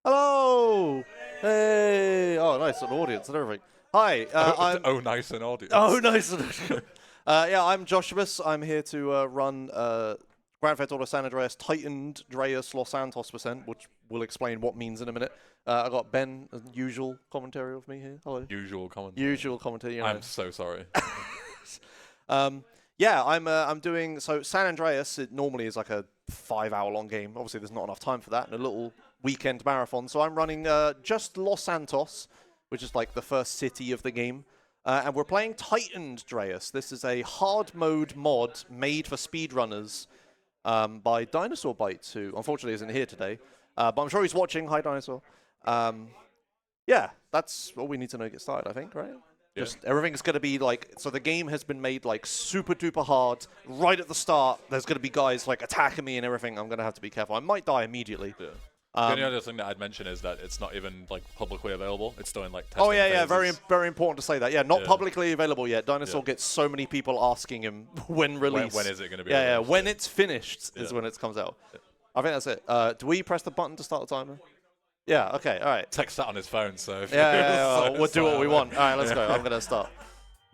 Hello! Hey! Oh, nice, an audience and everything. Hi, I'm... nice an audience. Oh, nice. Yeah, I'm Joshua's. I'm here to run Grand Theft Auto San Andreas Tightened'Reas Los Santos %, which we'll explain what means in a minute. I got Ben, as usual commentary with me here. Hello. Usual commentary. Usual commentary. You know. I'm so sorry. Yeah, I'm doing... So San Andreas, it normally is like a 5-hour-long game. Obviously, there's not enough time for that, and a little weekend marathon. So I'm running just Los Santos, which is like the first city of the game. And we're playing Tightened'Reas. This is a hard mode mod made for speedrunners by Dinosaur Bites, who unfortunately isn't here today. But I'm sure he's watching. Hi, Dinosaur. Yeah, that's all we need to know to get started, I think, right? Yeah. Just everything's going to be like, so the game has been made like super duper hard. Right at the start, there's going to be guys like attacking me and everything. I'm going to have to be careful. I might die immediately. Yeah. The only other thing that I'd mention is that it's not even like publicly available. It's still in like testing Oh yeah, phases. very important to say that. Yeah, not publicly available yet. Dinosaur gets so many people asking him when released. When is it going to be? Yeah, released? when it's finished is when it comes out. Yeah. I think that's it. Do we press the button to start the timer? Yeah. Okay. All right. Text that on his phone, so we'll do what we want. All right, let's go. I'm gonna start.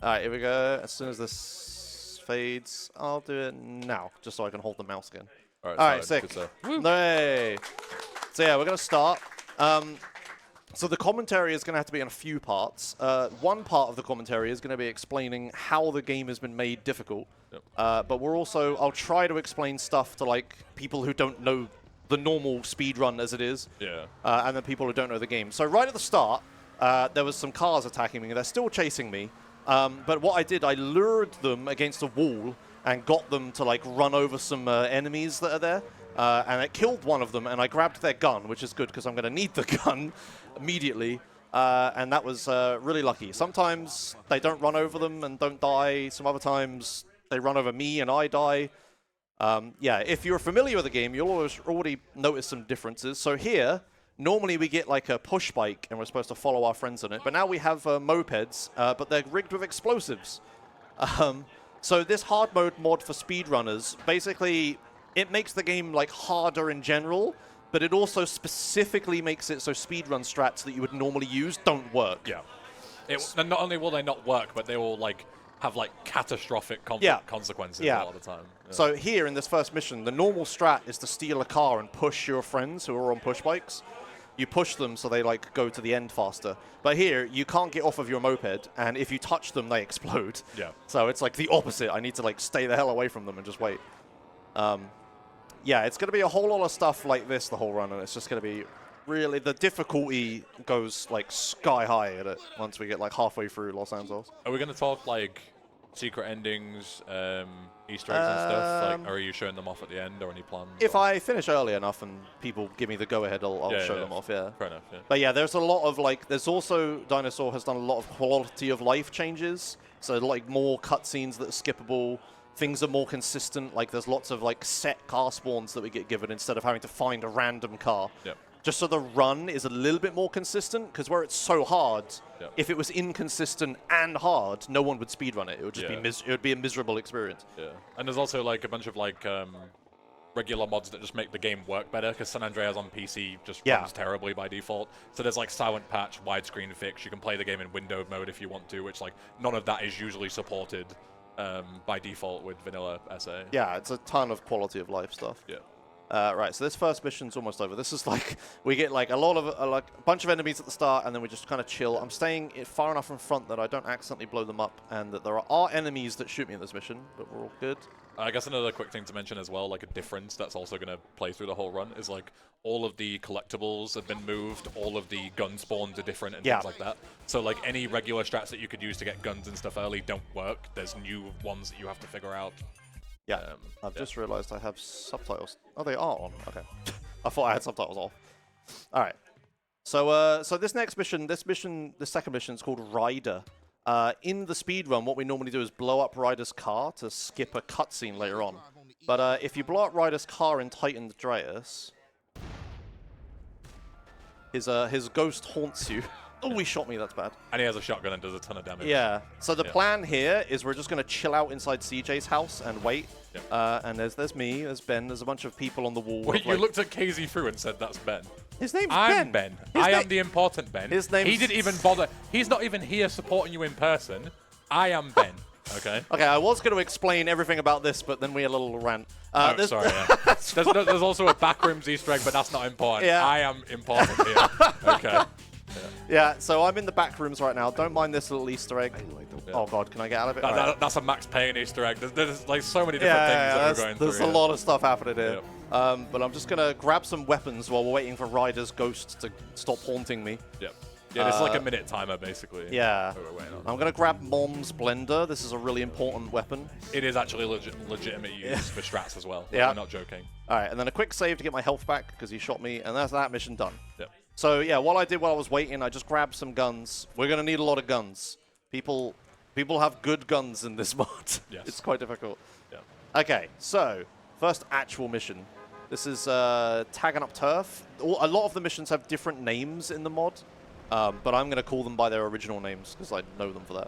All right, here we go. As soon as this fades, I'll do it now, just so I can hold the mouse again. All right, sick. Hey. So yeah, we're gonna start. So the commentary is gonna have to be in a few parts. One part of the commentary is gonna be explaining how the game has been made difficult. Yep. But we're also, I'll try to explain stuff to like people who don't know the normal speedrun as it is. Yeah. And then people who don't know the game. So right at the start, there was some cars attacking me. They're still chasing me. But what I did, I lured them against a wall and got them to like run over some enemies that are there. And it killed one of them, and I grabbed their gun, which is good because I'm going to need the gun immediately. And that was really lucky. Sometimes they don't run over them and don't die. Some other times they run over me and I die. Yeah, if you're familiar with the game, you'll already notice some differences. So here, normally we get like a push bike, and we're supposed to follow our friends on it. But now we have mopeds, but they're rigged with explosives. So this hard mode mod for speedrunners, basically, it makes the game like harder in general, but it also specifically makes it so speedrun strats that you would normally use don't work. Yeah. And not only will they not work, but they will like have like catastrophic consequences a lot of the time. Yeah. So here in this first mission, the normal strat is to steal a car and push your friends who are on push bikes. You push them so they like go to the end faster. But here, you can't get off of your moped, and if you touch them, they explode. Yeah. So it's like the opposite. I need to like stay the hell away from them and just wait. Yeah, it's going to be a whole lot of stuff like this the whole run, and it's just going to be really, the difficulty goes like sky high at it once we get like halfway through Los Santos. Are we going to talk like secret endings, Easter eggs and stuff? Like, or are you showing them off at the end, or any plans? If I finish early enough and people give me the go-ahead, I'll show them off, Fair enough, yeah. But yeah, there's a lot of like, there's also, Dinosaur has done a lot of quality of life changes. So like more cutscenes that are skippable. Things are more consistent, like there's lots of like set car spawns that we get given instead of having to find a random car. Yep. Just so the run is a little bit more consistent, because where it's so hard, if it was inconsistent and hard, no one would speedrun it. It would just be it would be a miserable experience. Yeah, and there's also like a bunch of like regular mods that just make the game work better, because San Andreas on PC just runs terribly by default. So there's like silent patch, widescreen fix. You can play the game in windowed mode if you want to, which like none of that is usually supported by default with vanilla SA. Yeah, it's a ton of quality of life stuff. Yeah. Right, so this first mission's almost over. This is like, we get like a lot of, like a bunch of enemies at the start, and then we just kind of chill. I'm staying far enough in front that I don't accidentally blow them up, and that there are enemies that shoot me in this mission, but we're all good. I guess another quick thing to mention as well, like a difference that's also going to play through the whole run, is like all of the collectibles have been moved, all of the gun spawns are different and things like that. So like any regular strats that you could use to get guns and stuff early don't work. There's new ones that you have to figure out. Yeah, I've just realized I have subtitles. Oh, they are on. Okay. I thought I had subtitles off. All right. So this next mission, the second mission is called Ryder. In the speedrun, what we normally do is blow up Ryder's car to skip a cutscene later on. But if you blow up Ryder's car in Tightened'Reas, his ghost haunts you. Oh, he shot me, that's bad. And he has a shotgun and does a ton of damage. Yeah. So the plan here is we're just going to chill out inside CJ's house and wait. Yep. And there's me, there's Ben, there's a bunch of people on the wall. Wait, you looked at KZ through and said that's Ben? His name's I'm Ben. Ben. I am the important Ben. His name's... He didn't even bother. He's not even here supporting you in person. I am Ben. Okay. Okay, I was going to explain everything about this, but then we had a little rant. Oh, sorry. Yeah. there's also a backrooms Easter egg, but that's not important. Yeah. I am important here. Okay. Yeah, so I'm in the back rooms right now. Don't mind this little Easter egg. Oh god, can I get out of it? That's a Max Payne Easter egg. There's like so many different things that we're going through. There's a lot of stuff happening here. But I'm just gonna grab some weapons while we're waiting for Ryder's ghost to stop haunting me. Yep. Yeah, it's like a minute timer basically. Yeah. I'm gonna grab Mom's blender. This is a really important weapon. It is actually legitimate use for strats as well. Yeah. I'm not joking. All right, and then a quick save to get my health back because he shot me, and that's that mission done. Yep. So yeah, what I did while I was waiting, I just grabbed some guns. We're gonna need a lot of guns. People have good guns in this mod. Yes. It's quite difficult. Yeah. Okay, so first actual mission. This is tagging up turf. A lot of the missions have different names in the mod, but I'm gonna call them by their original names because I know them for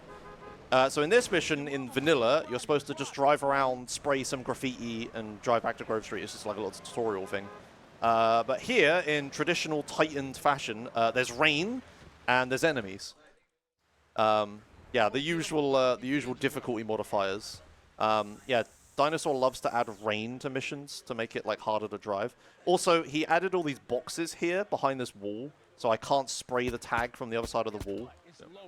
that. So in this mission, in vanilla, you're supposed to just drive around, spray some graffiti, and drive back to Grove Street. It's just like a little tutorial thing. But here, in traditional Tightened fashion, there's rain and there's enemies. Yeah, the usual difficulty modifiers. Yeah, Dinosaur loves to add rain to missions to make it like harder to drive. Also, he added all these boxes here behind this wall, so I can't spray the tag from the other side of the wall.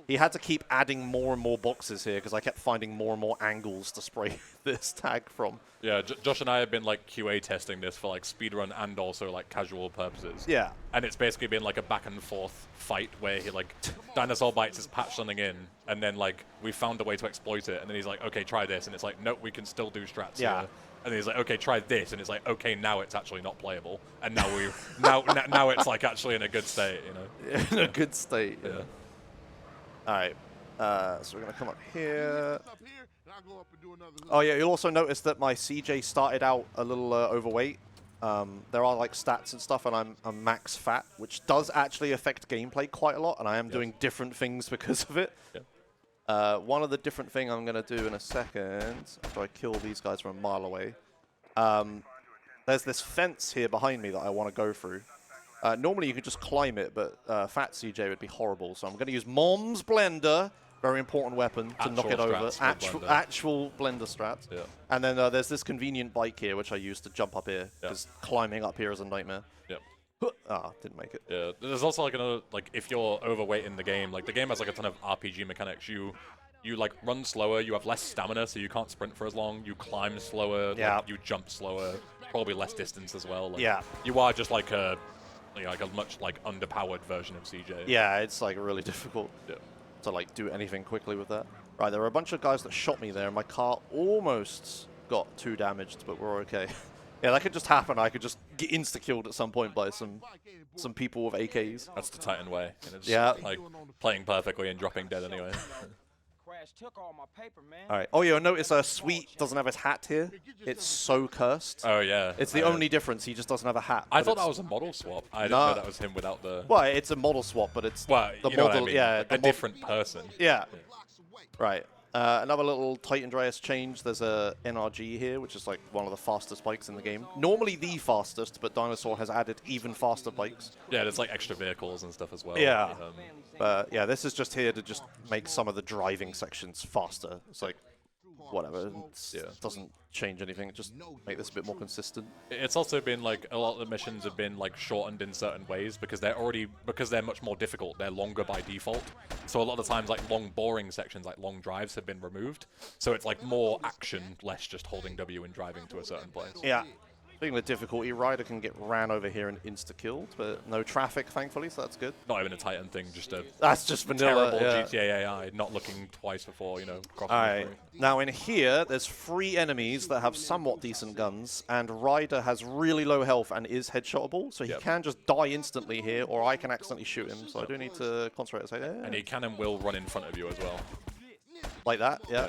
He had to keep adding more and more boxes here because I kept finding more and more angles to spray this tag from. Yeah, Josh and I have been like QA testing this for like speedrun and also like casual purposes. Yeah. And it's basically been like a back and forth fight where he like Dinosaur bites his patch something in, and then like we found a way to exploit it, and then he's like, okay, try this, and it's like, nope, we can still do strats here. And then he's like, okay, try this, and it's like, okay, now it's actually not playable, and now now it's like actually in a good state, you know. In a good state. Yeah. All right, so we're going to come up here. Oh, yeah, you'll also notice that my CJ started out a little overweight. There are, like, stats and stuff, and I'm max fat, which does actually affect gameplay quite a lot, and I am doing different things because of it. One of the different things I'm going to do in a second, after I kill these guys from a mile away, there's this fence here behind me that I want to go through. Normally you could just climb it, but Fat CJ would be horrible. So I'm going to use Mom's blender, very important weapon, to knock it over. Actual blender strats. Yeah. And then there's this convenient bike here, which I use to jump up here, because climbing up here is a nightmare. Yep. Ah, didn't make it. Yeah. There's also like another, like if you're overweight in the game, like the game has like a ton of RPG mechanics. You like run slower, you have less stamina, so you can't sprint for as long. You climb slower, like, you jump slower, probably less distance as well. Like, you are just like a much like underpowered version of CJ. Yeah, it's like really difficult to like do anything quickly with that. Right, there were a bunch of guys that shot me there, and my car almost got 2 damaged, but we're okay. Yeah, that could just happen. I could just get insta-killed at some point by some people with AKs. That's the Titan way. And it's like playing perfectly and dropping dead anyway. Took all my paper, man. All right. Oh, yeah, notice Sweet doesn't have his hat here. It's so cursed. Oh, yeah. It's the only difference. He just doesn't have a hat. I thought that was a model swap. I didn't know that was him without the... Well, it's a model swap, but it's the model, what I mean. a different person. Yeah. Right. Another little Tightened'Reas change. There's a NRG here, which is like one of the fastest bikes in the game. Normally the fastest, but Dinosaur has added even faster bikes. Yeah, there's like extra vehicles and stuff as well. Yeah. But yeah, this is just here to just make some of the driving sections faster. It's like, whatever. It doesn't change anything. It just make this a bit more consistent. It's also been like a lot of the missions have been like shortened in certain ways because they're much more difficult. They're longer by default. So a lot of the times like long boring sections, like long drives have been removed. So it's like more action, less just holding W and driving to a certain place. Yeah. Speaking of difficulty, Ryder can get ran over here and insta-killed, but no traffic, thankfully, so that's good. Not even a Titan thing, just that's just vanilla, terrible GTA AI, not looking twice before, you know, crossing. Alright, now in here, there's 3 enemies that have somewhat decent guns, and Ryder has really low health and is headshotable, so he can just die instantly here, or I can accidentally shoot him, so I do need to concentrate. And he can and will run in front of you as well. Like that? Yeah.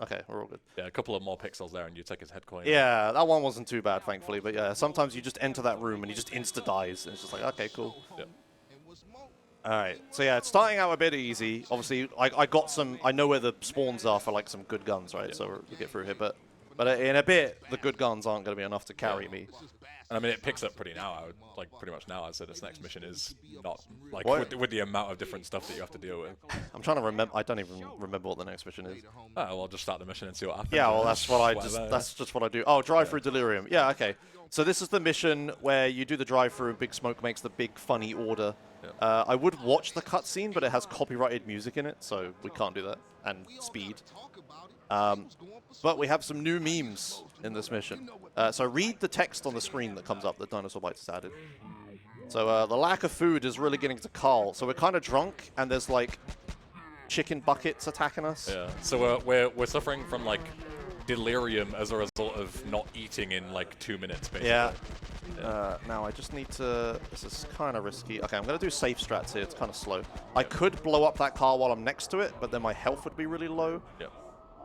Okay, we're all good. Yeah, a couple of more pixels there and you take his head coin. Yeah, that one wasn't too bad, thankfully. But yeah, sometimes you just enter that room and he just insta-dies. And it's just like, okay, cool. Yep. All right. So yeah, it's starting out a bit easy. Obviously, I got some... I know where the spawns are for like some good guns, right? So we'll get through here. But But in a bit, the good guns aren't going to be enough to carry me. And I mean, it picks up pretty much now. I'd say this next mission is not like with the amount of different stuff that you have to deal with. I'm trying to remember. I don't even remember what the next mission is. Oh, well, I'll just start the mission and see what happens. Yeah, well, that's just what I do. Oh, drive-through delirium. Yeah, okay. So this is the mission where you do the drive-through and Big Smoke makes the big funny order. Yeah. I would watch the cutscene, but it has copyrighted music in it, so we can't do that. And speed. But we have some new memes in this mission. So read the text on the screen that comes up that Dinosaur Bites has added. So the lack of food is really getting to Carl. So we're kind of drunk, and there's like chicken buckets attacking us. Yeah. So we're suffering from like delirium as a result of not eating in like 2 minutes, basically. Yeah. Now I just need to... This is kind of risky. Okay, I'm going to do safe strats here. It's kind of slow. I could blow up that car while I'm next to it, but then my health would be really low. Yep.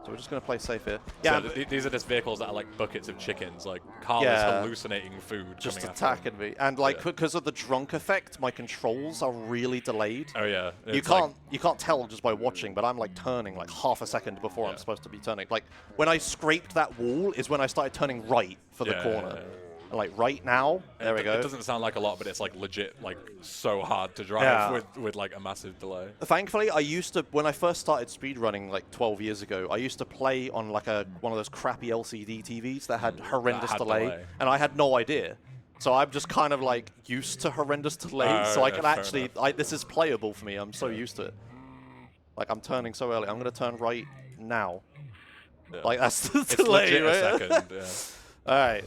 So we're just going to play safe here. Yeah. So these are just vehicles that are like buckets of chickens. Like, Carl is hallucinating food just coming attacking me. And like, because of the drunk effect, my controls are really delayed. Oh, yeah. You can't tell just by watching, but I'm like turning like half a second before I'm supposed to be turning. Like, when I scraped that wall is when I started turning right for the corner. Yeah. Like right now, there we go. It doesn't sound like a lot, but it's like legit, like so hard to drive with like a massive delay. Thankfully, I used to, when I first started speedrunning like 12 years ago, I used to play on like one of those crappy LCD TVs that had horrendous delay, and I had no idea. So I'm just kind of like used to horrendous delay, so I can actually, this is playable for me. I'm so used to it. Like I'm turning so early. I'm gonna turn right now. Yeah. Like that's the delay, legit right? a second. Yeah. All right.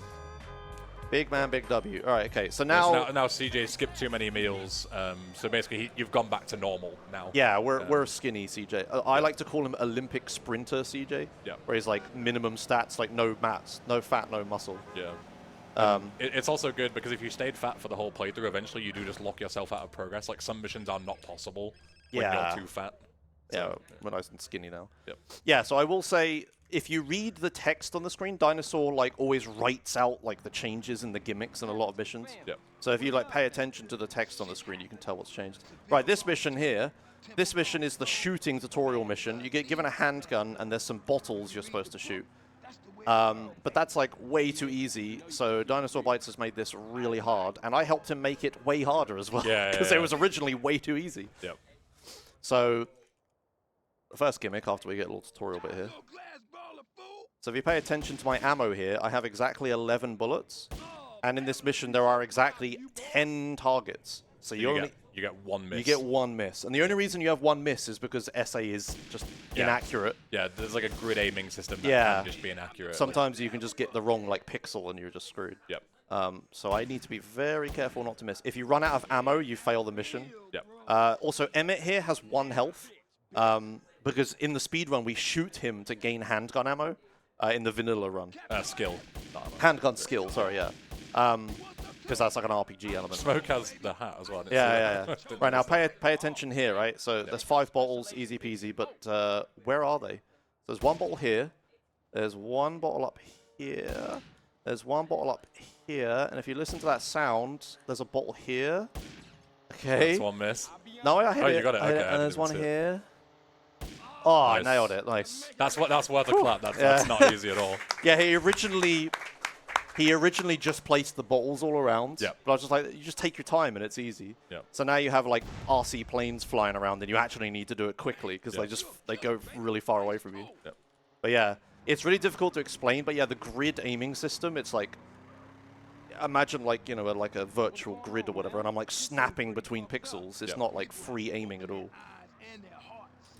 Big man, big W. All right, okay. So now CJ skipped too many meals. So basically, you've gone back to normal now. Yeah, we're skinny CJ. I like to call him Olympic sprinter CJ. Yeah. Where he's like minimum stats, like no mass, no fat, no muscle. Yeah. It's also good because if you stayed fat for the whole playthrough, eventually you do just lock yourself out of progress. Like some missions are not possible when you're too fat. So, we're nice and skinny now. Yep. Yeah, so I will say, if you read the text on the screen, Dinosaur like always writes out like the changes and the gimmicks in a lot of missions. Yep. So if you like pay attention to the text on the screen, you can tell what's changed. Right, this mission here, this mission is the shooting tutorial mission. You get given a handgun and there's some bottles you're supposed to shoot. But that's like way too easy, so Dinosaur Bites has made this really hard, and I helped him make it way harder as well, because it was originally way too easy. Yep. So the first gimmick, after we get a little tutorial bit here. So if you pay attention to my ammo here, I have exactly 11 bullets, and in this mission there are exactly 10 targets. So you get one miss. You get one miss, and the only reason you have one miss is because SA is just inaccurate. Yeah, there's like a grid aiming system that can just be inaccurate. Sometimes you can just get the wrong like pixel and you're just screwed. Yep. So I need to be very careful not to miss. If you run out of ammo, you fail the mission. Yep. Also, Emmett here has 1 health. Because in the speedrun, we shoot him to gain handgun ammo in the vanilla run. Skill. Handgun skill, sorry, yeah. Because that's like an RPG element. Smoke has the hat as well. Yeah. Right, now pay attention here, right? So there's 5 bottles, easy peasy, but where are they? There's 1 bottle here. There's 1 bottle up here. There's 1 bottle up here. And if you listen to that sound, there's a bottle here. Okay. That's 1 miss. No, I hit it. You got it. Okay. And there's 1 here. Oh, nice. I nailed it. Nice. That's worth a clap. That's not easy at all. Yeah, he originally just placed the bottles all around. Yeah. But I was just like, you just take your time and it's easy. Yeah. So now you have like RC planes flying around and you actually need to do it quickly because they go really far away from you. Yeah. But yeah, it's really difficult to explain. But yeah, the grid aiming system, it's like, imagine like, you know, like a virtual grid or whatever, and I'm like snapping between pixels. It's not like free aiming at all.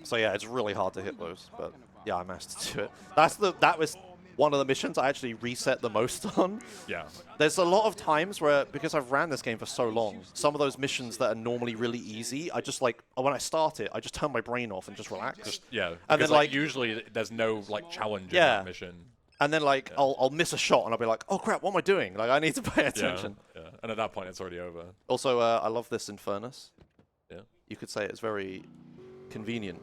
So yeah, it's really hard to hit those, but yeah, I managed to do it. That was one of the missions I actually reset the most on. Yeah. There's a lot of times where, because I've ran this game for so long, some of those missions that are normally really easy, I just like, when I start it, I just turn my brain off and just relax. And then like usually there's no like challenge in that mission. And then like I'll miss a shot and I'll be like, oh crap, what am I doing? Like I need to pay attention. Yeah. And at that point it's already over. Also, I love this in Furnace. Yeah. You could say it's very convenient.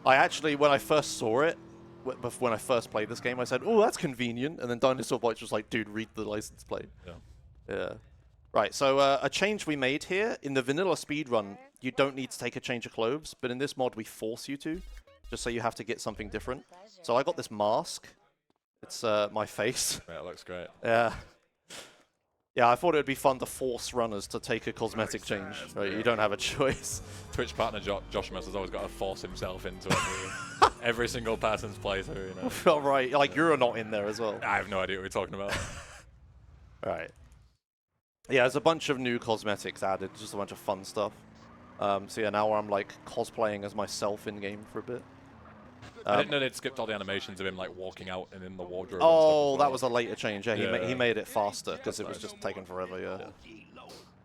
I actually, when I first saw it, when I first played this game, I said, oh, that's convenient. And then Dinosaur Bites was like, dude, read the license plate. Yeah. Right, so a change we made here, in the vanilla speedrun, you don't need to take a change of clothes, but in this mod, we force you to. just so you have to get something different. So I got this mask. It's my face. Yeah, it looks great. Yeah. Yeah, I thought it would be fun to force runners to take a cosmetic change. Right? You don't have a choice. Twitch partner Josh Mess has always got to force himself into every single person's playthrough. You know? All right, like you're not in there as well. I have no idea what we're talking about. Right. Yeah, there's a bunch of new cosmetics added, just a bunch of fun stuff. So yeah, now I'm like cosplaying as myself in game for a bit. I didn't know they'd skipped all the animations of him like walking out and in the wardrobe. Oh, and stuff as well. that was a later change. Yeah, he made it faster because it was just taking forever. Yeah.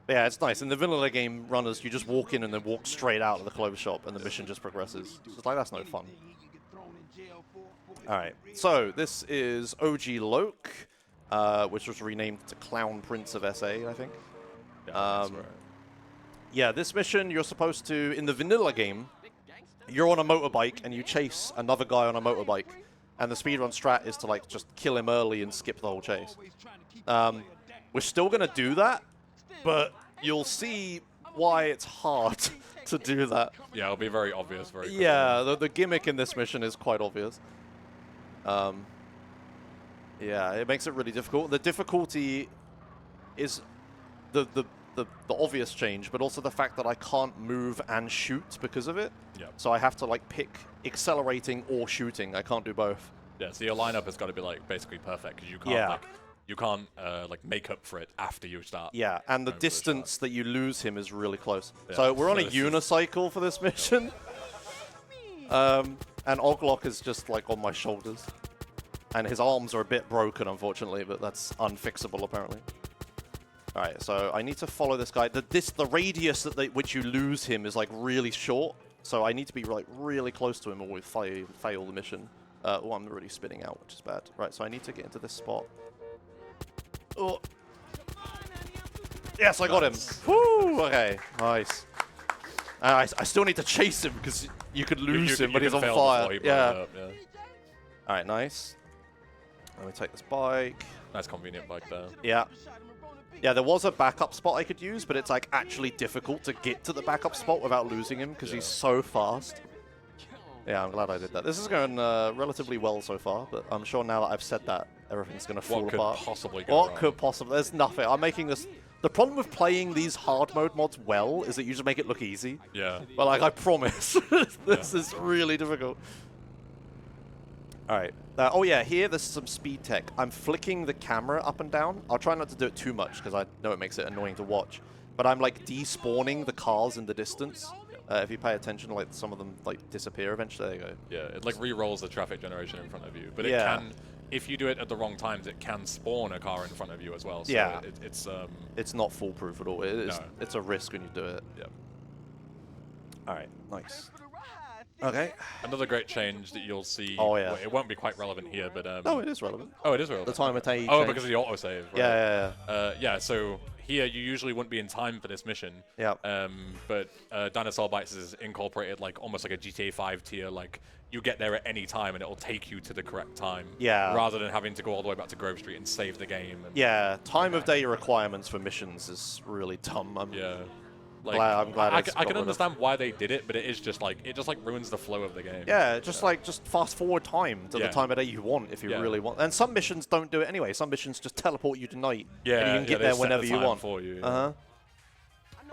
Yeah, it's nice. In the vanilla game, runners, you just walk in and then walk straight out of the clothes shop, and the mission just progresses. It's like that's no fun. All right, so this is OG Loke, which was renamed to Clown Prince of SA, I think. Yeah, that's right. Yeah, this mission you're supposed to, in the vanilla game, you're on a motorbike and you chase another guy on a motorbike, and the speedrun strat is to like just kill him early and skip the whole chase. We're still gonna do that, but you'll see why it's hard to do that. Yeah, it'll be very obvious very quickly. Yeah, the gimmick in this mission is quite obvious. Yeah, it makes it really difficult. The difficulty is the obvious change, but also the fact that I can't move and shoot because of it. Yep. So I have to like pick accelerating or shooting. I can't do both. Yeah, so your lineup has got to be like basically perfect because you can't like make up for it after you start. Yeah, and the distance that you lose him is really close. Yeah, So we're on a so this is- unicycle for this mission. And Oglock is just like on my shoulders. And his arms are a bit broken, unfortunately, but that's unfixable apparently. Alright, so I need to follow this guy. The radius which you lose him is like really short, so I need to be like really close to him or we fail the mission. Oh, I'm already spinning out, which is bad. Right, so I need to get into this spot. Oh. Yes, I got him. Woo! Okay, nice. I still need to chase him because you could lose him, but he's on fire. Yeah. Alright, nice. Let me take this bike. Nice convenient bike there. Yeah. Yeah, there was a backup spot I could use, but it's like actually difficult to get to the backup spot without losing him because he's so fast. Yeah, I'm glad I did that. This is going relatively well so far, but I'm sure now that I've said that, everything's going to fall apart. What could possibly go wrong? What could possibly? There's nothing. I'm making this... The problem with playing these hard mode mods well is that you just make it look easy. Yeah. But like, I promise, this is really difficult. All right. Oh yeah, here there's some speed tech. I'm flicking the camera up and down. I'll try not to do it too much because I know it makes it annoying to watch. But I'm like despawning the cars in the distance. If you pay attention, like some of them like disappear eventually. There you go. Yeah, it like re-rolls the traffic generation in front of you. But it Yeah. can, if you do it at the wrong times, it can spawn a car in front of you as well. So Yeah. it's not foolproof at all. No. It's a risk when you do it. Yeah. All right, nice. Okay. Another great change that you'll see. Oh, yeah. Well, it won't be quite relevant here, but No, it is relevant. oh, it is relevant. The time of day. Oh, change. because of the autosave. Right? Yeah. Yeah. So here you usually wouldn't be in time for this mission. Yeah. But Dinosaur Bites is incorporated like almost like a GTA 5 tier. Like you get there at any time and it'll take you to the correct time. Yeah. Rather than having to go all the way back to Grove Street and save the game. And Yeah. Time of day requirements for missions is really dumb. Yeah. Like, I'm glad I it's got can rid of- understand why they did it, but it is just like it just like ruins the flow of the game. Yeah, just fast forward time to the Yeah. time of day you want if you Yeah. really want. And some missions don't do it anyway. Some missions just teleport you to night. Yeah, and you can get they there set whenever the you time want. for you.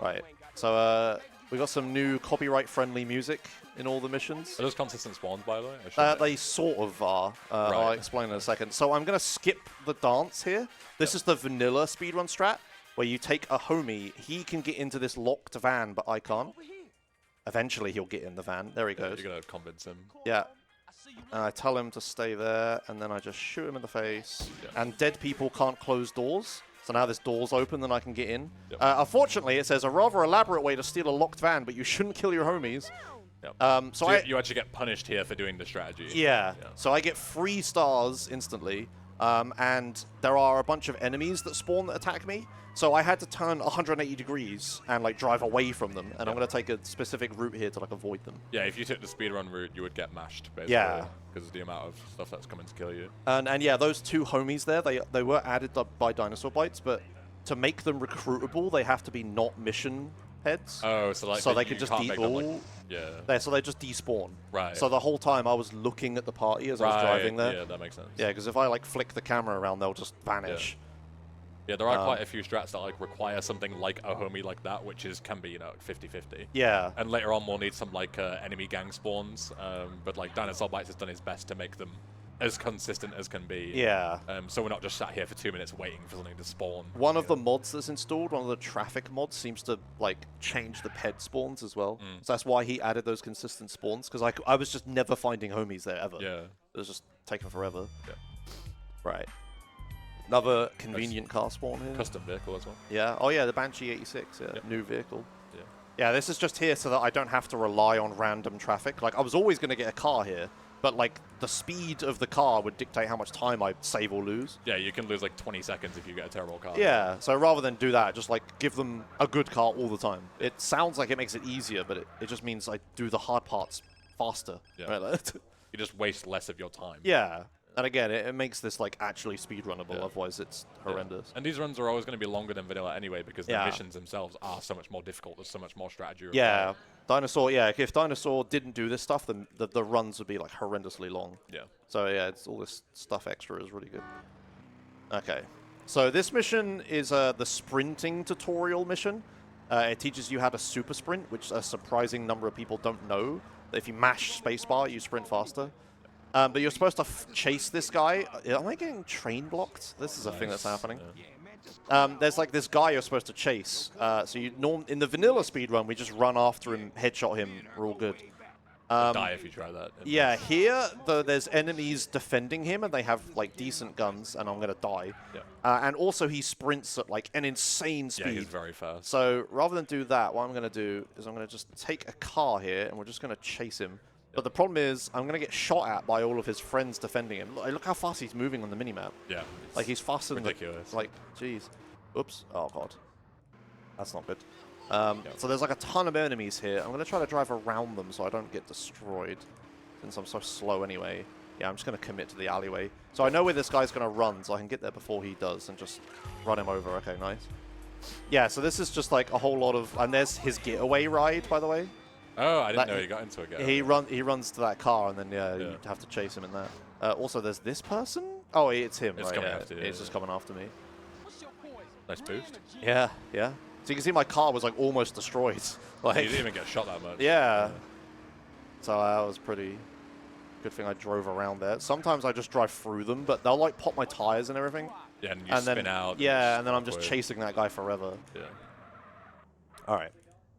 Right. So we got some new copyright-friendly music in all the missions. Are those consistent spawns, by the way? I should They sort of are. I'll Right. explain in a second. So I'm going to skip the dance here. This is the vanilla speedrun strat, where you take a homie. He can get into this locked van, but I can't. Eventually he'll get in the van. There he goes. You're gonna convince him. Yeah. And I tell him to stay there, and then I just shoot him in the face. Yeah. And dead people can't close doors. So now this door's open, then I can get in. Yep. Unfortunately, it says a rather elaborate way to steal a locked van, but you shouldn't kill your homies. Yep. So you actually get punished here for doing the strategy. Yeah. So I get 3 stars instantly, and there are a bunch of enemies that spawn that attack me. So I had to turn 180 degrees and like drive away from them, and I'm going to take a specific route here to like avoid them. Yeah, if you took the speedrun route, you would get mashed, basically. Yeah. Because of the amount of stuff that's coming to kill you. And yeah, those 2 homies there, they were added by Dinosaur Bites, but to make them recruitable, they have to be not mission heads. Oh, so like so they you could just can't make them, like, yeah. So they just despawn. Right. So the whole time I was looking at the party as I was driving there. Yeah, that makes sense. Yeah, because if I like flick the camera around, they'll just vanish. Yeah, there are quite a few strats that like require something like a homie like that, which can be 50-50. Yeah. And later on we'll need some like enemy gang spawns, but like Dinosaur Bites has done his best to make them as consistent as can be. Yeah. So we're not just sat here for 2 minutes waiting for something to spawn. One of the mods that's installed, one of the traffic mods, seems to like change the ped spawns as well. So that's why he added those consistent spawns, because I was just never finding homies there ever. Yeah. It was just taking forever. Yeah. Right. Another convenient car spawn here. Custom vehicle as well. Yeah. Oh yeah, the Banshee 86. Yeah. Yep. New vehicle. Yeah. Yeah, this is just here so that I don't have to rely on random traffic. Like, I was always going to get a car here, but like the speed of the car would dictate how much time I save or lose. Yeah, you can lose like 20 seconds if you get a terrible car. Yeah, so rather than do that, just like give them a good car all the time. It sounds like it makes it easier, but it just means I do the hard parts faster. Yeah. Right? You just waste less of your time. Yeah. And again, it makes this like actually speedrunnable, otherwise it's horrendous. And these runs are always going to be longer than vanilla anyway, because the missions themselves are so much more difficult. There's so much more strategy required. Yeah, Dinosaur. Yeah, if Dinosaur didn't do this stuff, then the runs would be like horrendously long. Yeah. So yeah, it's all this stuff extra is really good. Okay, so this mission is the sprinting tutorial mission. It teaches you how to super sprint, which a surprising number of people don't know. That if you mash spacebar, you sprint faster. But you're supposed to chase this guy. Am I getting train blocked? This is a thing that's happening. Yeah. There's like this guy you're supposed to chase. So in the vanilla speedrun, we just run after him, headshot him. We're all good. Die if you try that. Yeah, here there's enemies defending him, and they have like decent guns, and I'm gonna die. Yeah. And also he sprints at like an insane speed. Yeah, he's very fast. So rather than do that, what I'm gonna do is I'm gonna just take a car here, and we're just gonna chase him. But the problem is, I'm going to get shot at by all of his friends defending him. Look how fast he's moving on the minimap. Yeah. Like, he's faster than ridiculous. Like, jeez. Oops. Oh, God. That's not good. So there's like a ton of enemies here. I'm going to try to drive around them so I don't get destroyed, since I'm so slow anyway. Yeah, I'm just going to commit to the alleyway. So I know where this guy's going to run, so I can get there before he does and just run him over. Okay, nice. Yeah, so this is just like a whole lot of... And there's his getaway ride, by the way. Oh, I didn't know he got into it. He runs to that car, and then you have to chase him in that. Also, there's this person. Oh, it's him. It's right? coming after you. It's just coming after me. Nice boost. Yeah, yeah. So you can see my car was like almost destroyed. Like, You didn't even get shot that much. Yeah. So that was pretty good thing I drove around there. Sometimes I just drive through them, but they'll like pop my tires and everything. Yeah, and you spin then, out. Yeah, and then I'm just chasing that guy forever. Yeah. All right.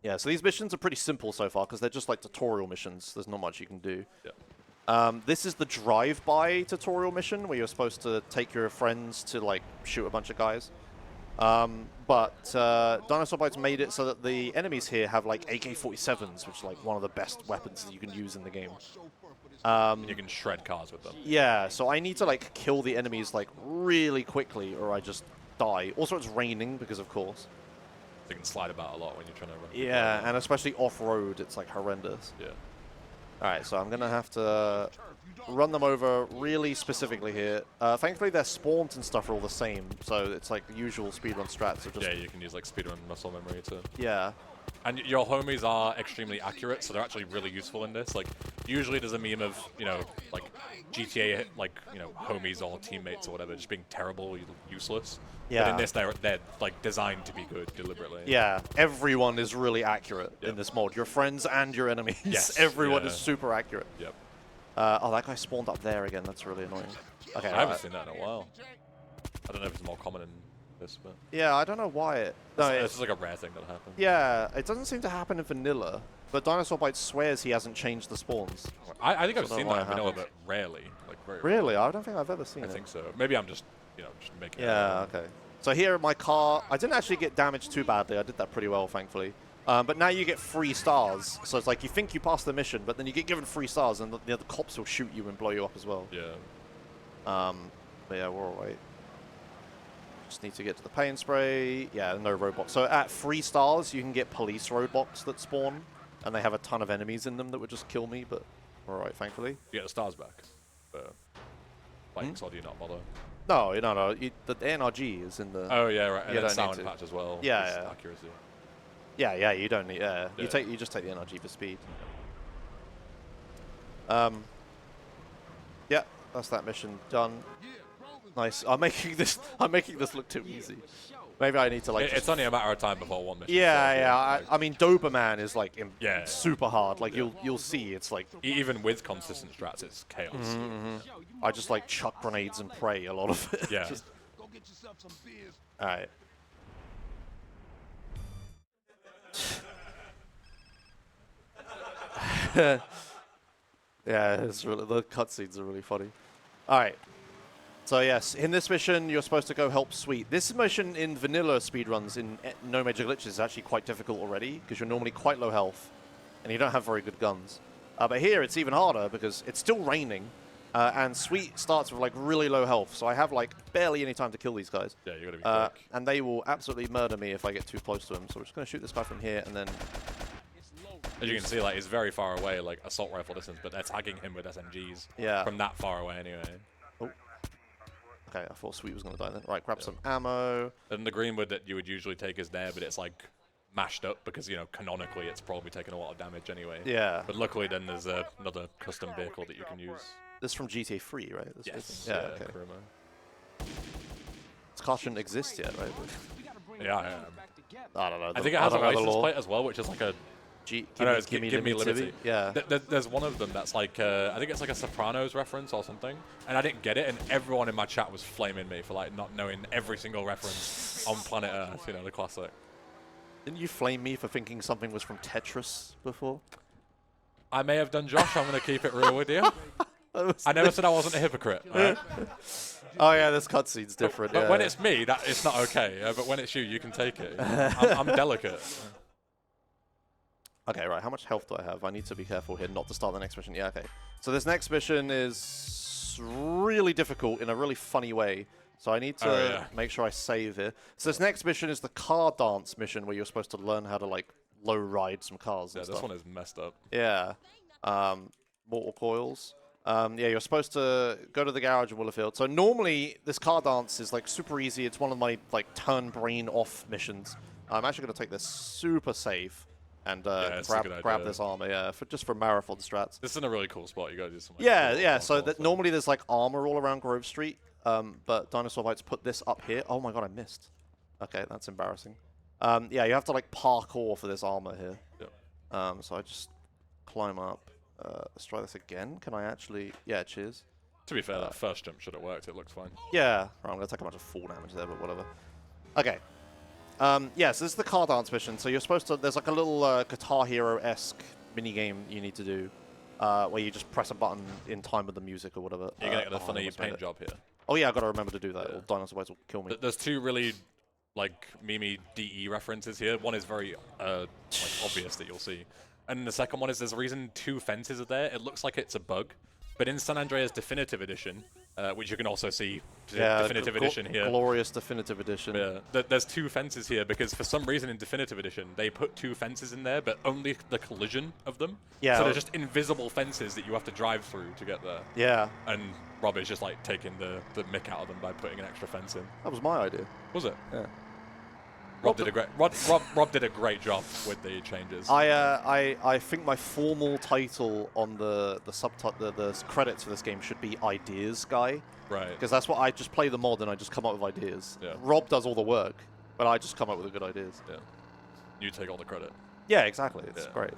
Yeah, so these missions are pretty simple so far because they're just like tutorial missions. There's not much you can do. Yeah. This is the drive-by tutorial mission where you're supposed to take your friends to like shoot a bunch of guys. But Dinosaur Bites made it so that the enemies here have like AK-47s, which is like one of the best weapons that you can use in the game. You can shred cars with them. Yeah, so I need to like kill the enemies like really quickly or I just die. Also, it's raining because of course. You can slide about a lot when you're trying to run. Yeah, and especially off-road, it's like horrendous. Yeah. Alright, so I'm going to have to run them over really specifically here. Thankfully, their spawns and stuff are all the same, so it's like the usual speedrun strats. Of just Yeah, you can use like speedrun muscle memory to... Yeah. And your homies are extremely accurate, so they're actually really useful in this. Like, usually there's a meme of, like GTA, like, homies or teammates or whatever just being terrible, useless. Yeah. But in this, they're like designed to be good deliberately. Yeah, everyone is really accurate in this mod. Your friends and your enemies. Yes. Everyone is super accurate. Yep. Oh, that guy spawned up there again. That's really annoying. Okay, I haven't seen that in a while. I don't know if it's more common in this, but... Yeah, I don't know why it... No, this is like a rare thing that happens. Yeah, it doesn't seem to happen in vanilla, but Dinosaur Bite swears he hasn't changed the spawns. I think I've So seen why that it in vanilla, happens. but rarely. Like, very Really? I don't think I've ever seen rarely. it. I think so. Maybe I'm just, just making it Yeah, up. okay. So here my car, I didn't actually get damaged too badly. I did that pretty well, thankfully. But now you get 3 stars. So it's like you think you passed the mission, but then you get given 3 stars, and the other cops will shoot you and blow you up as well. Yeah. But yeah, we're all right. Just need to get to the paint spray. Yeah, no roadblocks. So at 3 stars, you can get police roadblocks that spawn, and they have a ton of enemies in them that would just kill me, but we're all right, thankfully. You get the stars back. Bikes, or do you not bother? No, no, no. The NRG is in the... Oh, yeah, right. And then You don't need silent to. patch as well. Yeah, Just yeah. accuracy. Yeah, you don't need. Yeah. You just take the energy for speed. Yeah, that's that mission done. Nice. I'm making this look too easy. Maybe I need to like. It's only a matter of time before one mission. Yeah. I mean, Doberman is like Yeah. super hard. Like you'll see, it's like Even with consistent strats, it's chaos. I just like chuck grenades and pray a lot of it. Yeah. All right. Yeah, it's really, the cutscenes are really funny. All right. So yes, in this mission, you're supposed to go help Sweet. This mission in vanilla speedruns in no major glitches is actually quite difficult already because you're normally quite low health and you don't have very good guns. But here it's even harder because it's still raining and Sweet starts with like really low health. So I have like barely any time to kill these guys. Yeah, you gotta be quick. And they will absolutely murder me if I get too close to them. So we're just gonna shoot this guy from here and then. As you can see, like he's very far away, like assault rifle distance, but they're tagging him with SMGs. Yeah. From that far away, anyway. Oh. Okay, I thought Sweet was gonna die then. Right, grab some ammo. And the greenwood that you would usually take is there, but it's like mashed up because, you know, canonically it's probably taking a lot of damage anyway. Yeah. But luckily then there's another custom vehicle that you can use. This is from GTA 3, right? This Yes. Yeah, okay. This car shouldn't exist yet, right? Yeah. I don't know. I think it has a license plate as well, which is like a... Give me liberty. Yeah. There's one of them that's like, I think it's like a Sopranos reference or something, and I didn't get it, and everyone in my chat was flaming me for like not knowing every single reference on planet Earth, you know, the classic. Didn't you flame me for thinking something was from Tetris before? I may have done, Josh. I'm going to keep it real with you. I never said I wasn't a hypocrite. Right? Oh yeah, this cutscene's different. But when it's me, it's not okay. But when it's you, you can take it. I'm delicate. Okay, right. How much health do I have? I need to be careful here not to start the next mission. Yeah, okay. So this next mission is really difficult in a really funny way. So I need to make sure I save here. So this next mission is the car dance mission where you're supposed to learn how to like low ride some cars and this stuff. one is messed up. Yeah. Mortal coils. Yeah, you're supposed to go to the garage in Willerfield. So normally this car dance is like super easy. It's one of my like turn brain off missions. I'm actually going to take this super safe and grab this armor, yeah, just for marathon strats. This is in a really cool spot. You got to do some. Like, yeah. So normally there's like armor all around Grove Street, but Dinosaur Bites put this up here. Oh my god, I missed. Okay, that's embarrassing. Yeah, you have to like parkour for this armor here. Yep. So I just climb up. Let's try this again. Can I actually? Yeah, cheers. To be fair, that first jump should have worked. It looks fine. Yeah, right, I'm gonna take a bunch of fall damage there, but whatever. Okay. Yeah, so this is the car dance mission. So you're supposed to, there's like a little Guitar Hero-esque minigame you need to do where you just press a button in time with the music or whatever. You're going to get a funny paint job here. Oh yeah, I've got to remember to do that, or Dinosaur Bites will kill me. There's two really, like, meme DE references here. One is very like, obvious that you'll see. And the second one is there's a reason two fences are there. It looks like it's a bug. But in San Andreas Definitive Edition, which you can also see, Definitive Edition here. Glorious Definitive Edition. Yeah, there's two fences here because for some reason in Definitive Edition, they put two fences in there, but only the collision of them. Yeah. So they're just invisible fences that you have to drive through to get there. Yeah. And Rob is just like taking the mick out of them by putting an extra fence in. That was my idea. Was it? Yeah. Rob did a great job with the changes. I think my formal title on the credits for this game should be Ideas Guy. Right. Because that's what I just play the mod and I just come up with ideas. Yeah. Rob does all the work, but I just come up with the good ideas. Yeah. You take all the credit. Yeah, exactly. It's great.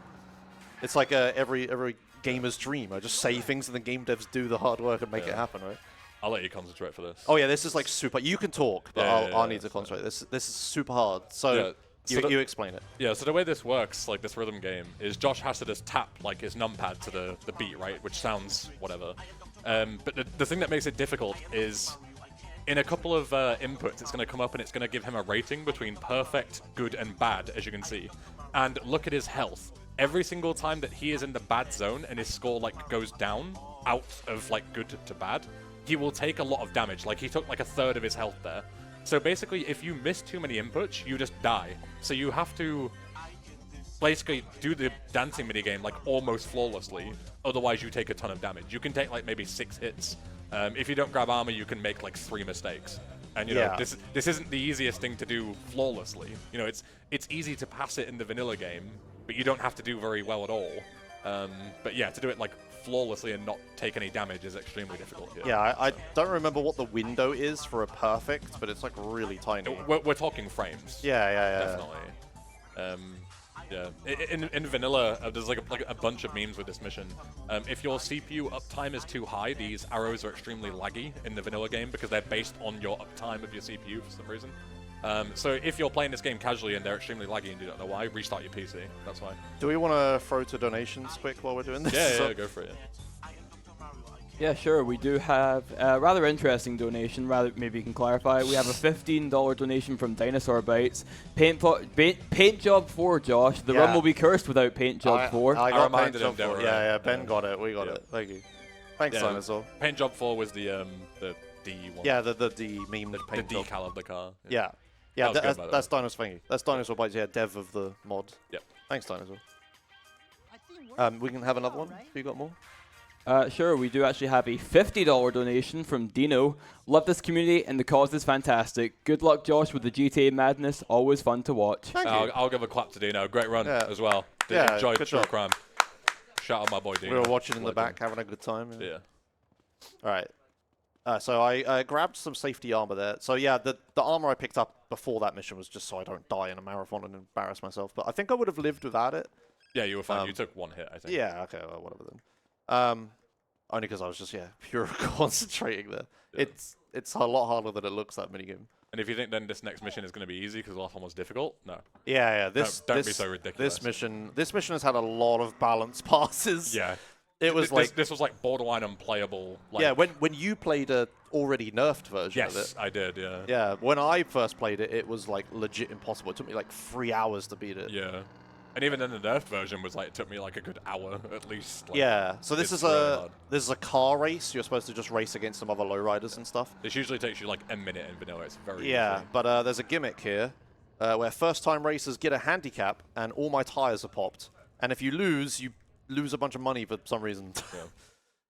It's like every gamer's dream. I just say things and the game devs do the hard work and make it happen, right? I'll let you concentrate for this. Oh yeah, this is like super. You can talk, but I'll need to concentrate. This is super hard. So, you explain it. Yeah. So the way this works, like this rhythm game, is Josh has to just tap like his numpad to the beat, right? Which sounds whatever. But the thing that makes it difficult is in a couple of inputs, it's going to come up and it's going to give him a rating between perfect, good, and bad, as you can see. And look at his health. Every single time that he is in the bad zone and his score like goes down out of like good to bad, he will take a lot of damage. Like he took like a third of his health there. So basically, if you miss too many inputs, you just die. So you have to basically do the dancing minigame like almost flawlessly. Otherwise, you take a ton of damage. You can take like maybe 6 hits. If you don't grab armor, you can make like 3 mistakes. And you know, this isn't the easiest thing to do flawlessly. You know, it's easy to pass it in the vanilla game, but you don't have to do very well at all. But yeah, to do it like flawlessly and not take any damage is extremely difficult here. Yeah, I don't remember what the window is for a perfect, but it's like really tiny. We're talking frames. Yeah. Definitely. Yeah. In vanilla, there's like a bunch of memes with this mission. If your CPU uptime is too high, these arrows are extremely laggy in the vanilla game because they're based on your uptime of your CPU for some reason. So if you're playing this game casually and they're extremely laggy and you don't know why, restart your PC. That's why. Do we want to throw to donations quick while we're doing this? Yeah, go for it. Yeah, sure. We do have a rather interesting donation. Maybe you can clarify. We have a $15 donation from Dinosaur Bites. Paint Job 4, Josh. The run will be cursed without Paint Job 4. I got reminded Paint Job 4. him. Yeah, Ben got it. We got it. Thank you. Thanks, Dinosaur. Paint Job 4 was the D one. Yeah, the D meme. The decal of the car. Yeah, that's Dinosaur. Thank you. That's Dinosaur Bites. Yeah, dev of the mod. Yep. Thanks, Dinosaur. We can have another one. Have you got more? Sure, we do actually have a $50 donation from Dino. Love this community and the cause is fantastic. Good luck, Josh, with the GTA madness. Always fun to watch. Thank you. I'll give a clap to Dino. Great run as well. Enjoyed True Crime. Shout out my boy Dino. We were watching in the back, having a good time. Yeah. All right. So I grabbed some safety armor there. So yeah, the armor I picked up before that mission was just so I don't die in a marathon and embarrass myself. But I think I would have lived without it. Yeah, you were fine. You took one hit, I think. Yeah, okay, well, whatever then. Only because I was just, pure concentrating there. Yeah. It's a lot harder than it looks, that minigame. And if you think then this next mission is going to be easy because the last one was difficult, no. Yeah. Don't be so ridiculous. This mission has had a lot of balance passes. Yeah. It was this was like borderline unplayable. Like, yeah, when you played a already nerfed version of it. Yes, I did, yeah. Yeah, when I first played it, it was like legit impossible. It took me like 3 hours to beat it. Yeah. And even then the nerfed version was like, it took me like a good hour at least. Like, yeah, so this is a car race. You're supposed to just race against some other lowriders and stuff. This usually takes you like a minute in vanilla. It's very easy. But there's a gimmick here where first-time racers get a handicap and all my tires are popped. And if you lose a bunch of money for some reason.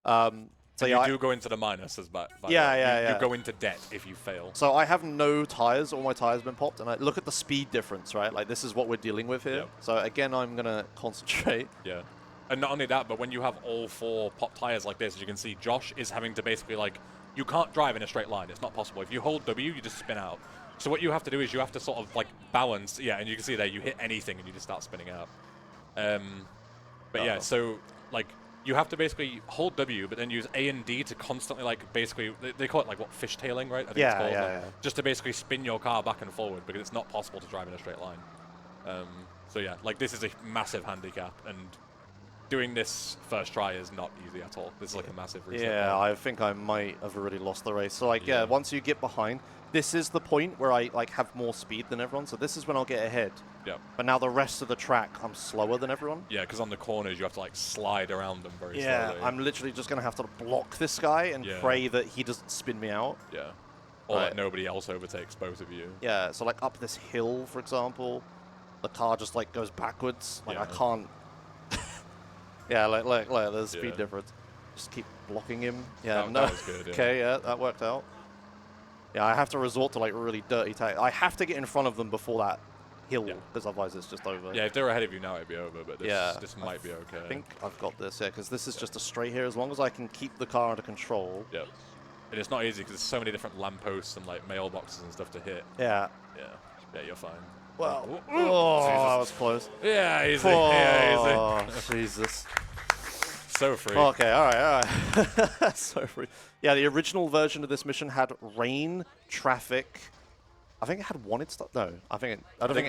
Yeah. So you do go into the minuses, but you go into debt if you fail. So I have no tires. All my tires have been popped, and I look at the speed difference, right? Like this is what we're dealing with here. Yep. So again, I'm gonna concentrate. Yeah, and not only that, but when you have all 4 pop tires like this, as you can see, Josh is having to basically like, you can't drive in a straight line. It's not possible. If you hold W, you just spin out. So what you have to do is you have to sort of like balance. Yeah, and you can see there, you hit anything and you just start spinning out. But yeah, so like. You have to basically hold W, but then use A and D to constantly, like, basically, they call it, like, what, fishtailing, right? I think it's called. Yeah. Just to basically spin your car back and forward, because it's not possible to drive in a straight line. So, yeah, like, this is a massive handicap, and doing this first try is not easy at all. This is, like, a massive reset. Yeah, I think I might have already lost the race. So, like, once you get behind, this is the point where I, like, have more speed than everyone, so this is when I'll get ahead. Yeah. But now the rest of the track, I'm slower than everyone. Yeah, because on the corners, you have to, like, slide around them very slowly. Yeah, I'm literally just going to have to block this guy and pray that he doesn't spin me out. Yeah. Or that nobody else overtakes both of you. Yeah, so, like, up this hill, for example, the car just, like, goes backwards. Like, I can't... yeah, like, there's a speed difference. Just keep blocking him. Yeah, that was good, Okay, yeah, that worked out. Yeah, I have to resort to, like, really dirty tactics. I have to get in front of them before that hill, because otherwise it's just over. Yeah, if they're ahead of you now, it'd be over, but this might be okay. I think I've got this, because this is just a straight here. As long as I can keep the car under control. Yep. And it's not easy, because there's so many different lampposts and, like, mailboxes and stuff to hit. Yeah. Yeah, you're fine. Well, that was close. Yeah, easy. Oh, easy. Jesus. So free. Okay, all right. So free. Yeah, the original version of this mission had rain, traffic. I think it had wanted stuff. No, I think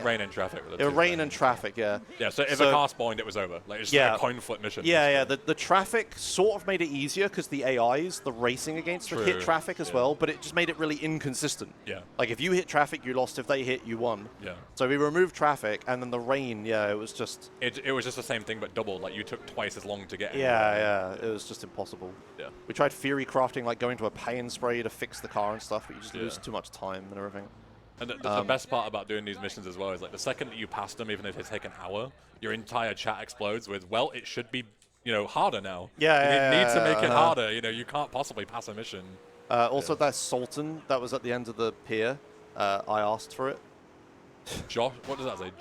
rain and traffic. It was rain and traffic, yeah. Yeah, so if a car spawned, it was over. Like, it's like a coin flip mission. Yeah. The traffic sort of made it easier because the AIs, the racing against, would hit traffic as well, but it just made it really inconsistent. Yeah. Like, if you hit traffic, you lost. If they hit, you won. Yeah. So we removed traffic, and then the rain, it was just... It was just the same thing, but double. Like, you took twice as long to get in. Yeah. It was just impossible. Yeah. We tried theory crafting, like going to a pay and spray to fix the car and stuff, but you just lose too much time and everything. And the best part about doing these missions as well is, like, the second that you pass them, even if they take an hour, your entire chat explodes with, well, it should be, harder now. Yeah, you need to make it harder. You know, you can't possibly pass a mission Also, that Sultan that was at the end of the pier, I asked for it. Josh, what does that say?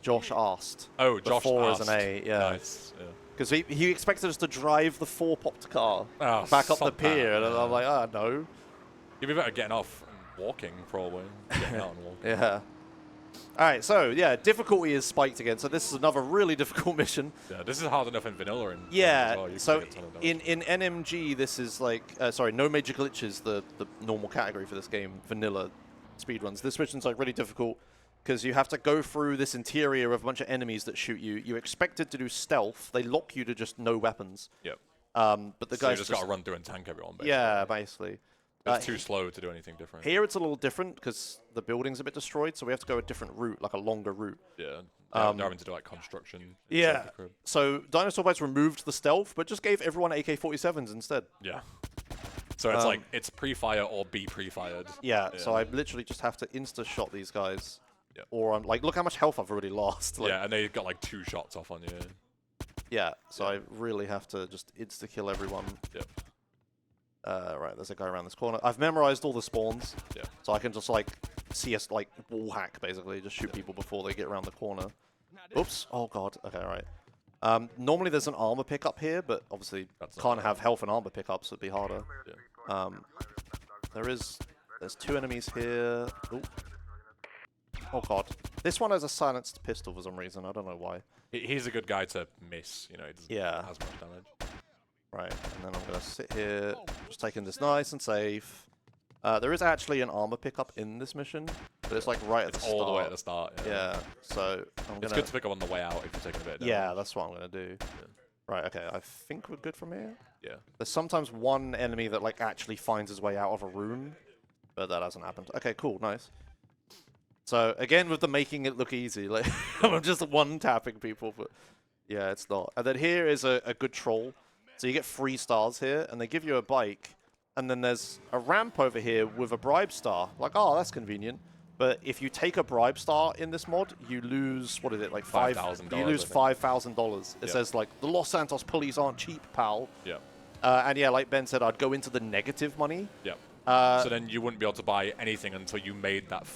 Josh asked. Oh, Josh The 4 asked. is an A, yeah. Nice. Yeah. Because he expected us to drive the 4-popped car Oh, back up the sod pier, that, and yeah. I'm like, no. You'd be better getting off and walking, probably. Getting out and walking. Yeah. All right, so yeah, difficulty is spiked again. So this is another really difficult mission. Yeah, this is hard enough in vanilla. Yeah. As well. You So can take a ton of damage. in NMG, this is like sorry, no major glitches. The normal category for this game, vanilla speedruns. This mission's like really difficult because you have to go through this interior of a bunch of enemies that shoot you. You're expected to do stealth. They lock you to just no weapons. Yep. But the So you guys just got to run through and tank everyone. Basically. yeah, basically. It's too slow to do anything different. Here it's a little different because the building's a bit destroyed, so we have to go a different route, like a longer route. Yeah. They're having to do like construction. Yeah. inside the crib. So Dinosaur Bites removed the stealth, but just gave everyone AK-47s instead. Yeah. So it's like it's pre-fire or be pre-fired. Yeah, so I literally just have to insta-shot these guys. Yep. Or I'm like, look how much health I've already lost. Like, Yeah, and they got like 2 shots off on you. yeah, so I really have to just insta-kill everyone. Yep. Right, there's a guy around this corner. I've memorized all the spawns, Yeah. so I can just like CS like wall hack basically, just shoot people before they get around the corner. Oops! Oh god. Okay, right. Normally there's an armor pickup here, but obviously That's not can't bad. have health and armor pickups. It'd be harder. Yeah. There's 2 enemies here. Ooh. Oh god. This one has a silenced pistol for some reason. I don't know why. He's a good guy to miss. You know, he doesn't Yeah. have as much damage. Right, and then I'm going to sit here, just taking this nice and safe. There is actually an armor pickup in this mission, but it's like right at the It's start. all the way at the start. Yeah. Yeah, so I'm It's going good to pick up on the way out if you're taking a bit of damage. Yeah, that's what I'm going to do. Right, okay, I think we're good from here. Yeah. There's sometimes one enemy that like actually finds his way out of a room, but that hasn't happened. Okay, cool, nice. So again, with the making it look easy, like I'm just one-tapping people, but yeah, it's not. And then here is a good troll. So you get 3 stars here, and they give you a bike, and then there's a ramp over here with a bribe star. Like, oh, that's convenient. But if you take a bribe star in this mod, you lose, what is it, like $5,000, You lose I think. $5,000. It Yeah. says, like, the Los Santos police aren't cheap, pal. Yeah. And yeah, like Ben said, I'd go into the negative money. Yeah. Uh, So then you wouldn't be able to buy anything until you made that,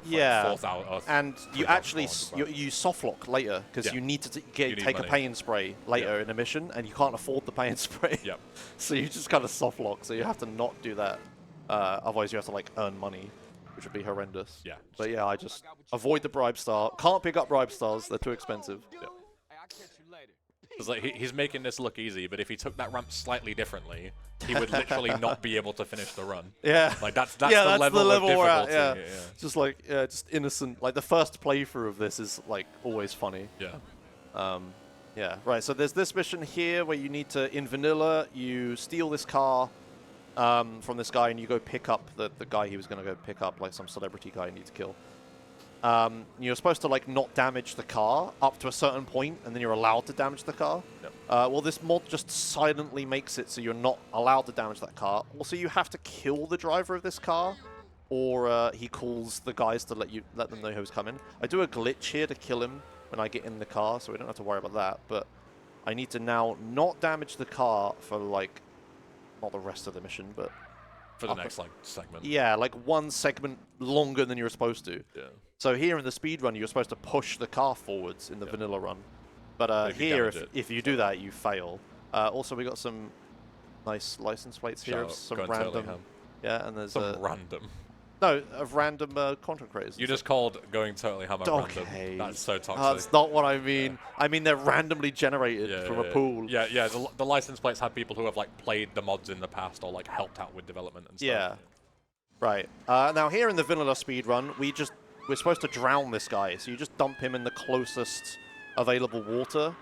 Yeah, 4,000 or and you 3,400 actually bucks. you softlock later because Yeah. you need to You need take a money. paint spray later in a mission, and you can't afford the paint spray. Yep. So you just kind of softlock. So you have to not do that. Otherwise, you have to like earn money, which would be horrendous. Yeah. But yeah, I just avoid the bribe star. Can't pick up bribe stars; they're too expensive. Yep. Hey, I'll catch you later. It's like he's making this look easy, but if he took that ramp slightly differently, he would literally not be able to finish the run. Yeah. Like that's yeah, the that's level the level of we're at. difficulty. Yeah. Just like just innocent. Like the first playthrough of this is like always funny. Yeah. Yeah, right, so there's this mission here where you need to, in vanilla, you steal this car from this guy and you go pick up the guy he was going to go pick up, like some celebrity guy you need to kill. You're supposed to like not damage the car up to a certain point, and then you're allowed to damage the car. Yep. Well, this mod just silently makes it so you're not allowed to damage that car. Also, you have to kill the driver of this car, or he calls the guys to let them know who's coming. I do a glitch here to kill him when I get in the car, so we don't have to worry about that. But I need to now not damage the car for like not the rest of the mission, but For the next like segment. yeah, like 1 segment longer than you're supposed to. Yeah. So here in the speed run, you're supposed to push the car forwards in the vanilla run. But if you here, damage it, if you do that, you fail. Also, we got some nice license plates here of Shout out, some going totally random. ham. Yeah, and there's Some random. no of random content creators. You just called going totally ham at Okay. random. That's so toxic. That's not what I mean. I mean they're randomly generated from a pool. Yeah, yeah. The license plates have people who have like played the mods in the past or like helped out with development and stuff. Yeah. Right. Now here in the vanilla speedrun, we're supposed to drown this guy. So you just dump him in the closest available water,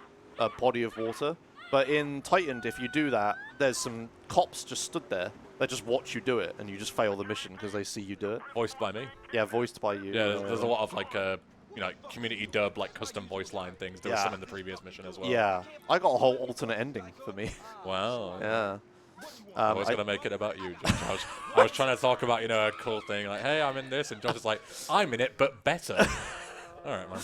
body of water. But in Tightened, if you do that, there's some cops just stood there. They just watch you do it, and you just fail the mission because they see you do it. Voiced by me. Yeah, voiced by you. Yeah, there's a lot of like community dub like custom voice line things. There was some in the previous mission as well. Yeah, I got a whole alternate ending for me. Wow. Yeah. I was gonna make it about you, Josh. I was trying to talk about a cool thing like, hey, I'm in this, and Josh is like, I'm in it, but better. All right, man.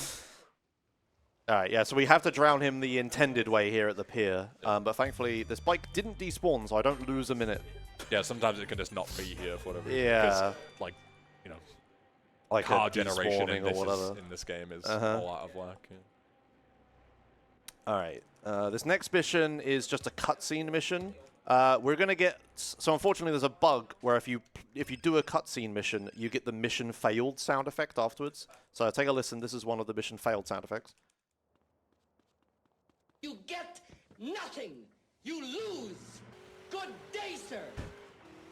All right, yeah, so we have to drown him the intended way here at the pier. But thankfully, this bike didn't despawn, so I don't lose a minute Yeah, sometimes it can just not be here for whatever reason. Yeah. 'Cause, like, you know, like car a generation despawning or whatever. in this game is all out of whack. Yeah. All right. This next mission is just a cutscene mission. We're gonna get so unfortunately there's a bug where if you do a cutscene mission, you get the mission failed sound effect afterwards. So take a listen. This is one of the mission failed sound effects. You get nothing. You lose. Good day, sir.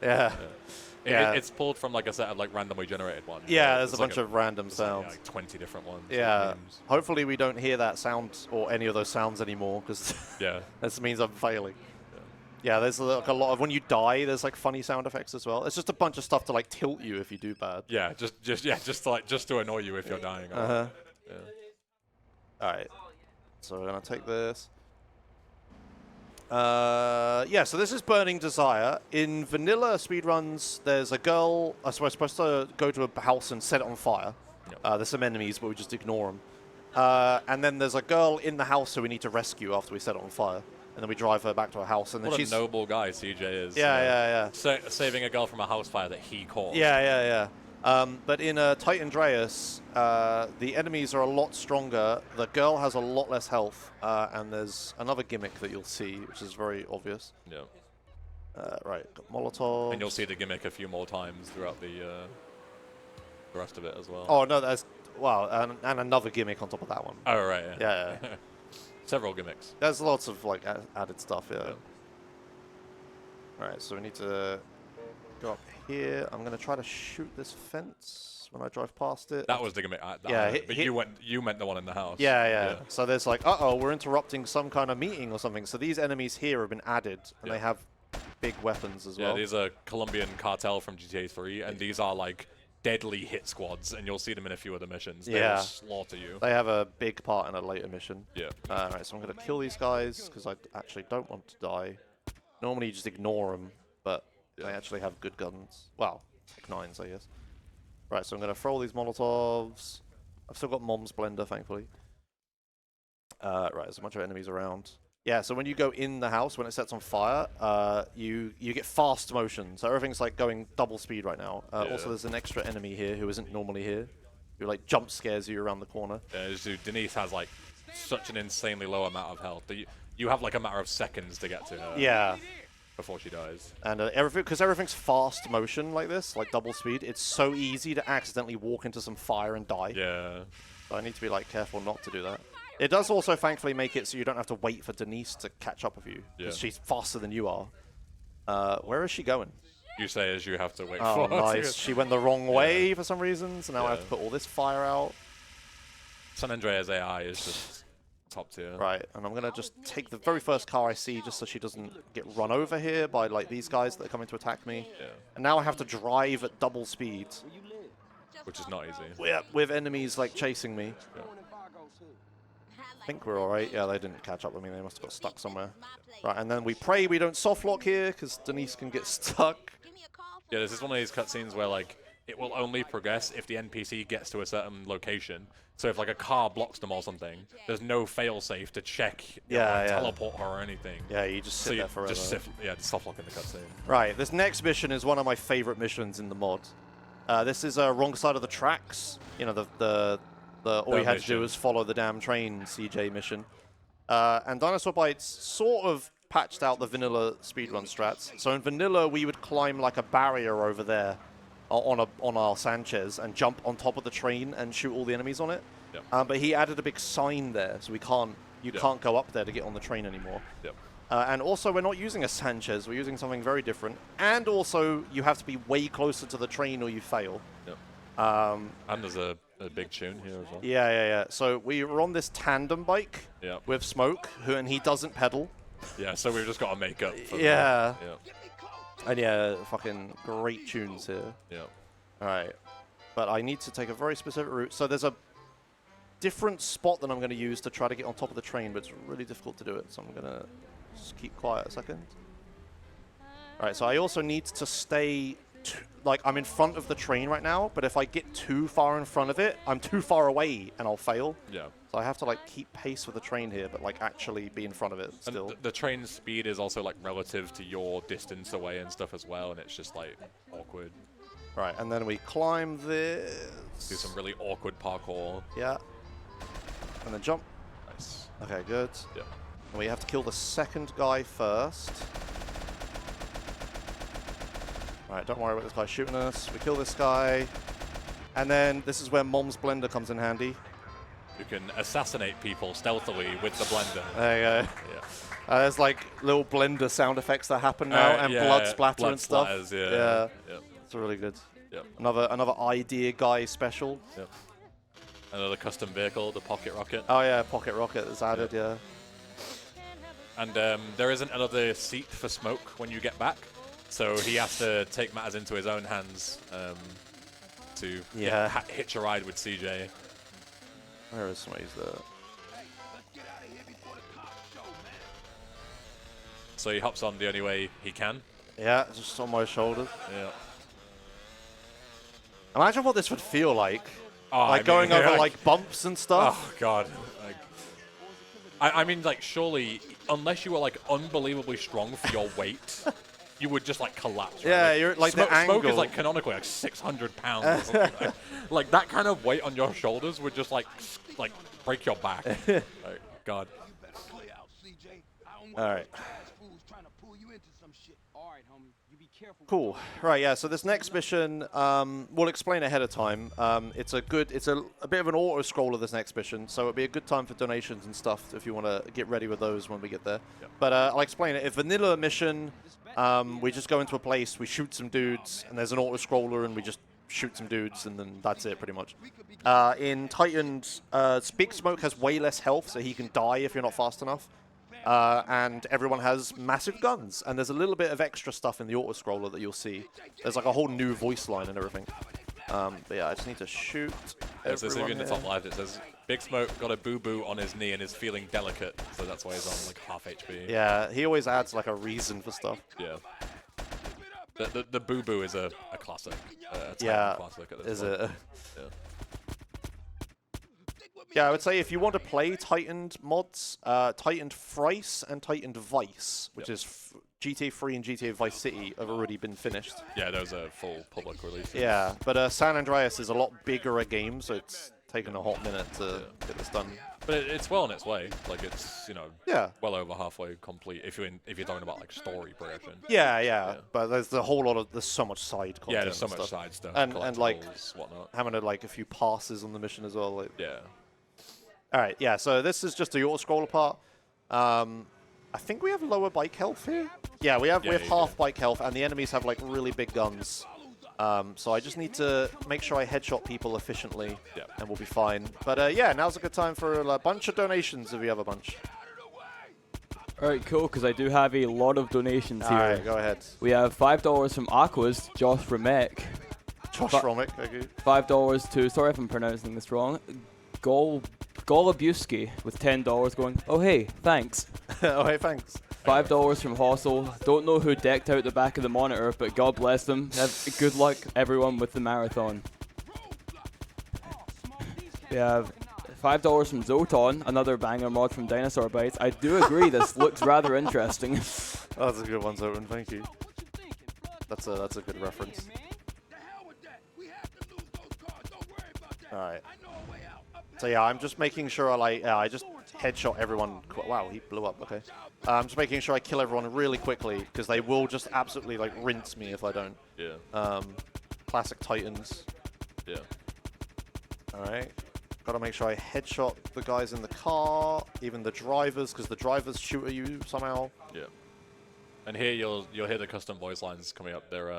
Yeah. It's pulled from like a set of like randomly generated ones. Yeah, right? there's a bunch of random sounds. Like 20 different ones. Yeah. Hopefully we don't hear that sound or any of those sounds anymore, because Yeah. this means I'm failing. Yeah, there's like a lot of when you die, there's like funny sound effects as well. It's just a bunch of stuff to like tilt you if you do bad. Yeah, just to annoy you if you're dying. Uh-huh. Yeah. All right. So we're gonna take this. Yeah, so this is Burning Desire. In vanilla speedruns, there's a girl. We're supposed to go to a house and set it on fire. Yep. There's some enemies, but we just ignore them. And then there's a girl in the house who we need to rescue after we set it on fire. And then we drive her back to a house. And then What she's a noble guy CJ is. Yeah. Saving a girl from a house fire that he caused. Yeah. But in Tightened'Reas, the enemies are a lot stronger. The girl has a lot less health, and there's another gimmick that you'll see, which is very obvious. Yeah. Right, got Molotov. And you'll see the gimmick a few more times throughout the rest of it as well. Oh no, there's and another gimmick on top of that one. Oh right. Yeah. Several gimmicks. There's lots of like added stuff. Yeah. Yep. All right, so we need to go up here. I'm gonna try to shoot this fence when I drive past it. That was the gimmick. But you meant the one in the house. Yeah. So there's like, we're interrupting some kind of meeting or something. So these enemies here have been added, and they have big weapons as well. Yeah, these are Colombian cartel from GTA 3, and these are like deadly hit squads, and you'll see them in a few of the missions. They will slaughter you. They have a big part in a later mission. Yeah. Alright, so I'm going to kill these guys, because I actually don't want to die. Normally you just ignore them, but they actually have good guns. Well, Tech-9s, I guess. Right, so I'm going to throw all these Molotovs. I've still got Mom's Blender, thankfully. Right, there's a bunch of enemies around. Yeah, so when you go in the house, when it sets on fire, you get fast motion. So everything's like going double speed right now. Also, there's an extra enemy here who isn't normally here, who like jump scares you around the corner. Yeah, so Denise has like such an insanely low amount of health that you have like a matter of seconds to get to her. Yeah. Before she dies. And because everything's fast motion like this, like double speed, it's so easy to accidentally walk into some fire and die. Yeah. So I need to be like careful not to do that. It does also thankfully make it so you don't have to wait for Denise to catch up with you, because she's faster than you are. Where is she going? You say as you have to wait for her. Oh, nice. She went the wrong way for some reason, so now I have to put all this fire out. San Andreas AI is just top tier. Right, and I'm going to just take the very first car I see just so she doesn't get run over here by like these guys that are coming to attack me. Yeah. And now I have to drive at double speed. Which is not easy. Yeah, with enemies like chasing me. Yeah. I think we're alright. Yeah, they didn't catch up with me. They must have got stuck somewhere. Right, and then we pray we don't soft lock here, because Denise can get stuck. Yeah, this is one of these cutscenes where like it will only progress if the NPC gets to a certain location. So if like a car blocks them or something, there's no failsafe to check teleport her or anything. Yeah, you just sit there forever. Just soft lock in the cutscene. Right, this next mission is one of my favorite missions in the mod. This is wrong side of the tracks. You know, all you had to do was follow the damn train CJ mission. And Dinosaur Bites sort of patched out the vanilla speedrun strats. So in vanilla, we would climb like a barrier over there on our Sanchez and jump on top of the train and shoot all the enemies on it. Yep. But he added a big sign there, so you can't go up there to get on the train anymore. Yep. And also, we're not using a Sanchez. We're using something very different. And also, you have to be way closer to the train or you fail. Yep. And there's a big tune here as well. Yeah. So we were on this tandem bike with Smoke, and he doesn't pedal. Yeah, so we've just got to make up for Yeah. that. And fucking great tunes here. Yeah. All right. But I need to take a very specific route. So there's a different spot that I'm going to use to try to get on top of the train, but it's really difficult to do it. So I'm going to just keep quiet a second. All right, so I also need to stay like, I'm in front of the train right now, but if I get too far in front of it, I'm too far away and I'll fail. Yeah. So I have to, like, keep pace with the train here, but, like, actually be in front of it still. And the train's speed is also, like, relative to your distance away and stuff as well, and it's just, like, awkward. Right, and then we climb this. Do some really awkward parkour. Yeah. And then jump. Nice. Okay, good. Yeah. And we have to kill the second guy first. Right, don't worry about this guy shooting us. We kill this guy. And then this is where Mom's blender comes in handy. You can assassinate people stealthily with the blender. There you go. Yeah. There's like little blender sound effects that happen now, and yeah, blood splatter blood and stuff. splatters, Yeah. Yeah. It's really good. Yep. Another idea guy special. Yep. Another custom vehicle, the pocket rocket. Oh yeah, pocket rocket is added. Yeah. And there isn't another seat for Smoke when you get back, so he has to take matters into his own hands to hitch a ride with CJ. Where is somebody? There? So he hops on the only way he can. Yeah, just on my shoulders. Yeah. Imagine what this would feel like. Oh, like going over like bumps and stuff. Oh god. Like, I mean, like, surely, unless you were like unbelievably strong for your weight, you would just like collapse. Right? Yeah, you're like the angle. Smoke is like canonically like 600 pounds. Or something, like that kind of weight on your shoulders would just like break your back. Like, God. All right. Cool. Cool. Right, yeah, so this next mission, we'll explain ahead of time. It's a bit of an auto-scroller, this next mission, so it'll be a good time for donations and stuff if you want to get ready with those when we get there. Yep. But I'll explain it. A vanilla mission, we just go into a place, we shoot some dudes, and there's an auto-scroller, and we just shoot some dudes, and then that's it, pretty much. In Tightened, Big Smoke has way less health, so he can die if you're not fast enough. And everyone has massive guns, and there's a little bit of extra stuff in the auto-scroller that you'll see. There's like a whole new voice line and everything. But yeah, I just need to shoot So if you're in the top left, it says, Big Smoke got a boo-boo on his knee and is feeling delicate, so that's why he's on like half HP. Yeah, he always adds like a reason for stuff. Yeah. The boo-boo is a classic. Yeah, classic at is this point. it? Yeah. Yeah, I would say if you want to play Tightened mods, Tightened Thrice and Tightened Vice, which is GTA 3 and GTA Vice City, have already been finished. Yeah, those are full public releases. Yeah, but San Andreas is a lot bigger a game, so it's taken a hot minute to get this done. But it's well on its way. Like it's well over halfway complete. If you're talking about like story progression. Yeah. But there's so much side content. Yeah, there's so and much stuff. side stuff. And like whatnot. having a few passes on the mission as well. Like. Yeah. All right, yeah. So this is just the auto-scroller part. I think we have lower bike health here. Yeah, we have half bike health, and the enemies have like really big guns. So I just need to make sure I headshot people efficiently, and we'll be fine. But yeah, now's a good time for a bunch of donations if you have a bunch. All right, cool, because I do have a lot of donations here. All right, go ahead. We have $5 from Aquas, Josh Remek. Josh Romick, okay. $5 to, sorry if I'm pronouncing this wrong, Golubuski with $10 going, oh hey, thanks. Oh hey, thanks. $5 from Hossel. Don't know who decked out the back of the monitor, but God bless them. Good luck, everyone, with the marathon. We have $5 from Zoton, another banger mod from Dinosaur Bites. I do agree, this looks rather interesting. Oh, that's a good one, Zoton. Thank you. That's a good reference. All right. So yeah, I'm just making sure I just headshot everyone. Wow, he blew up. Okay. I'm just making sure I kill everyone really quickly because they will just absolutely like rinse me if I don't. Yeah. Classic Titans. Yeah. All right. Got to make sure I headshot the guys in the car, even the drivers, because the drivers shoot at you somehow. Yeah. And here you'll hear the custom voice lines coming up. They're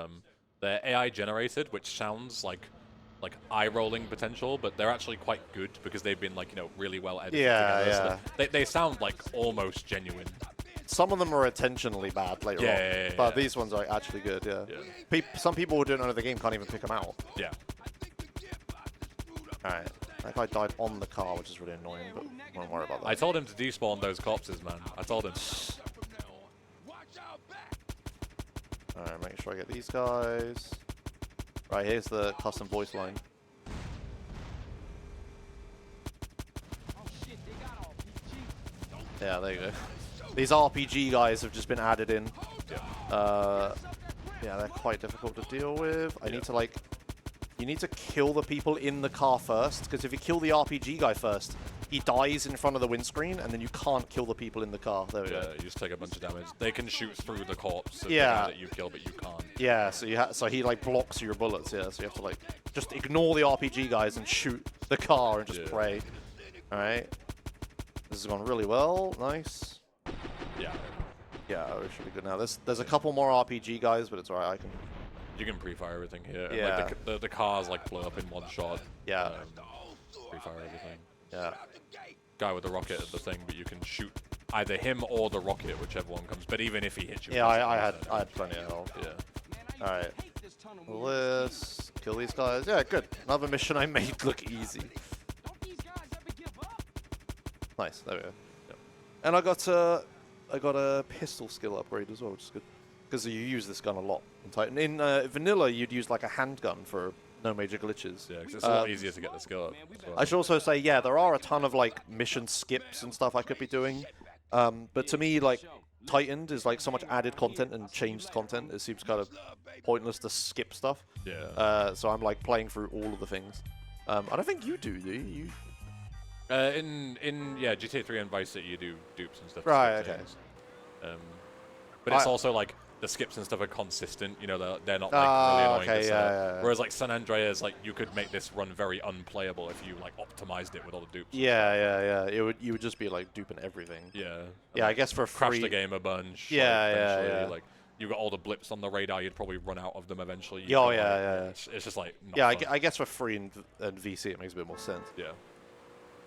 AI generated, which sounds like eye-rolling potential, but they're actually quite good because they've been really well edited together. Yeah. So they sound like almost genuine. Some of them are intentionally bad later on, but these ones are actually good. Yeah. Some people who don't know the game can't even pick them out. Yeah. All right. That guy died on the car, which is really annoying, but don't worry about that. I told him to despawn those corpses, man. I told him. All right, make sure I get these guys. Right, here's the custom voice line. Oh shit, they got all RPG. Yeah, there you go. These RPG guys have just been added in. Yeah, they're quite difficult to deal with. I need to like, you need to kill the people in the car first, because if you kill the RPG guy first, he dies in front of the windscreen, and then you can't kill the people in the car. There we go. Yeah, you just take a bunch of damage. They can shoot through the corpse of the Yeah. guy that you kill, but you can't. Yeah, so he like blocks your bullets. Yeah, so you have to like just ignore the RPG guys and shoot the car and just pray. All right, this has gone really well. Nice. Yeah. Yeah, we should be good now. There's a couple more RPG guys, but it's alright. You can pre-fire everything here. And, Yeah. like, the cars like blow up in one shot. Yeah. Pre-fire everything. Yeah. Guy with the rocket at the thing, but you can shoot either him or the rocket, whichever one comes. But even if he hits you, Yeah, I had plenty of health. Yeah. All right. Let's kill these guys. Yeah, good. Another mission I made look easy. Don't these guys ever give up? Nice. There we go. Yep. And I got a pistol skill upgrade as well, which is good. Because you use this gun a lot in Titan. In vanilla, you'd use like a handgun for no major glitches. Yeah, because it's a lot easier to get the skill up. As well. I should also say, yeah, there are a ton of like mission skips and stuff I could be doing. But to me, like, Tightened is like so much added content and changed content. It seems kind of pointless to skip stuff. Yeah. So I'm like playing through all of the things. I don't think you do you? In GTA 3 and Vice City, you do dupes and stuff. to Right, skip okay. things. But it's also like the skips and stuff are consistent. You know, they're not like really annoying to set up. yeah. Whereas like San Andreas, like you could make this run very unplayable if you like optimized it with all the dupes. Yeah. You would just be like duping everything. Yeah. And, Yeah, I like, guess for crash free. the game a bunch. Yeah, like, yeah, eventually, yeah. Like you got all the blips on the radar, you'd probably run out of them eventually. Yeah, You'd go, like, yeah. It's just like not Yeah, fun. I guess for free and VC it makes a bit more sense. Yeah.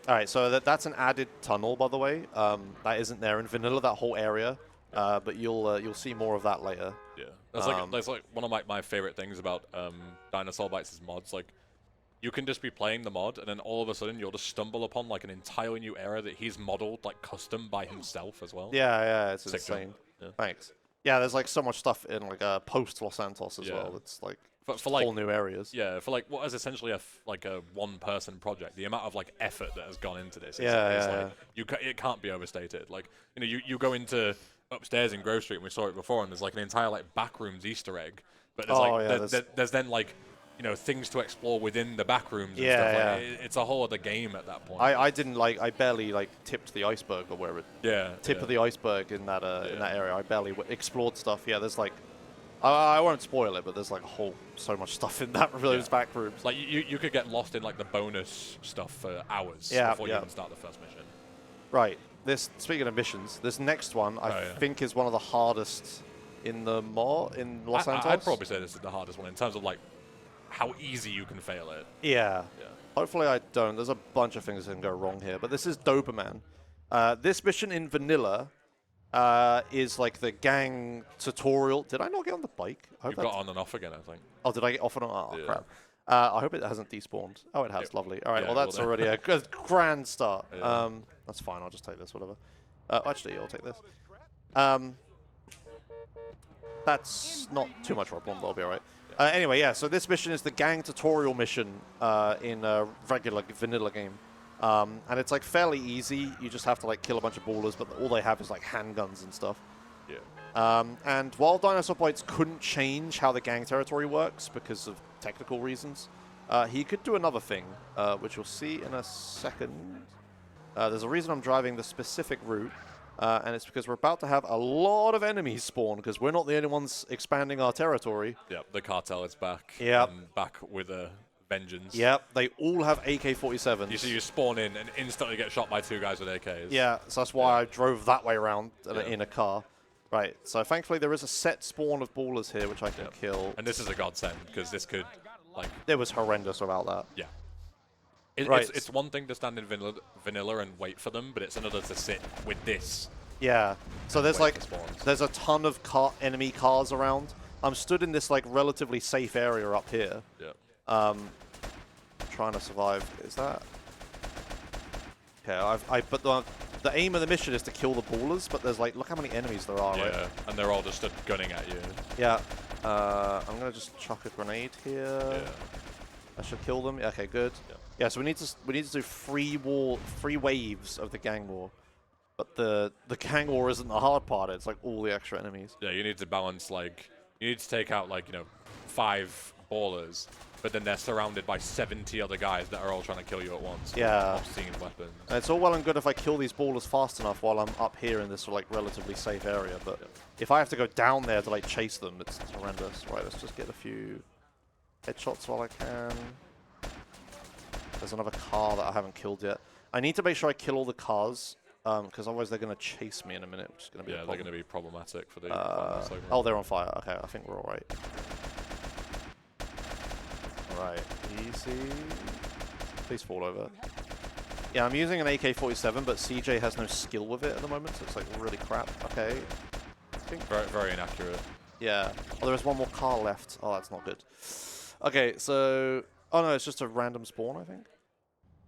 All right, so that's an added tunnel, by the way. That isn't there in vanilla, that whole area. But you'll see more of that later. Yeah, that's like one of my favorite things about Dinosaur Bites' mods. Like, you can just be playing the mod, and then all of a sudden you'll just stumble upon like an entirely new area that he's modeled like custom by himself as well. Yeah, it's Sick job. insane. Yeah. Thanks. Yeah, there's like so much stuff in like post Los Santos as Yeah. well. It's like For like whole new areas. Yeah, for like what is essentially a one-person project, the amount of like effort that has gone into this, it can't be overstated. Like you go into upstairs in Grove Street, and we saw it before, and there's like an entire like backrooms Easter egg, but there's there's then like things to explore within the backrooms and stuff. Like, it's a whole other game at that point. I barely like tipped the iceberg or where it tip of the iceberg in that area. I barely explored stuff. Yeah, there's like. I won't spoil it, but there's like so much stuff in those back rooms. Like you could get lost in like the bonus stuff for hours before you even start the first mission. Right. Speaking of missions, this next one I think is one of the hardest in the in Los Santos. I'd probably say this is the hardest one in terms of like how easy you can fail it. Yeah. Hopefully I don't. There's a bunch of things that can go wrong here, but this is Doberman. This mission in vanilla. Is like the gang tutorial. Did I not get on the bike? You've got on and off again, I think. Oh, did I get off and on? Oh, Yeah. crap. I hope it hasn't despawned. Oh, it has. Lovely. All right. Yeah, Well, that's well, already a good, grand start. Yeah. That's fine. I'll just take this, whatever. Actually, I'll take this. That's not too much for a bomb, but I'll be all right. Anyway, yeah. So this mission is the gang tutorial mission in a regular vanilla game. And it's like fairly easy. You just have to like kill a bunch of ballers, but all they have is like handguns and stuff. Yeah. And while Dinosaur Bites couldn't change how the gang territory works because of technical reasons, he could do another thing, which you'll see in a second. There's a reason I'm driving the specific route, and it's because we're about to have a lot of enemies spawn because we're not the only ones expanding our territory. Yeah, the cartel is back. Yep. Back with a vengeance. Yep, they all have AK-47s. You spawn in and instantly get shot by two guys with AKs. Yeah, so that's why I drove that way around in a car. Right, so thankfully there is a set spawn of ballers here, which I can kill. And this is a godsend, because this could, like... It was horrendous without that. Yeah. It's one thing to stand in vanilla and wait for them, but it's another to sit with this. Yeah, so there's like, spawns. there's a ton of enemy cars around. I'm stood in this like relatively safe area up here. Yeah. Trying to survive. Is that? Yeah, but the aim of the mission is to kill the ballers, but there's like, look how many enemies there are, right? Yeah, and they're all just gunning at you. Yeah. I'm gonna just chuck a grenade here. Yeah. That should kill them. Okay, good. Yeah. Yeah, so we need to do three waves of the gang war. But the gang war isn't the hard part. It's like all the extra enemies. Yeah, you need to balance, like, you need to take out, like, 5 ballers, but then they're surrounded by 70 other guys that are all trying to kill you at once. Yeah. Obscene weapons. And it's all well and good if I kill these ballers fast enough while I'm up here in this like relatively safe area, but if I have to go down there to like chase them, it's horrendous. Right, let's just get a few headshots while I can. There's another car that I haven't killed yet. I need to make sure I kill all the cars, because otherwise they're going to chase me in a minute, which is going to be a problem. They're going to be problematic for the... oh, they're on fire. Okay, I think we're all right. Alright, easy. Please fall over. Yeah, I'm using an AK-47, but CJ has no skill with it at the moment, so it's like really crap. Okay. Very, very inaccurate. Yeah. Oh, there is one more car left. Oh, that's not good. Okay, so... Oh no, it's just a random spawn, I think.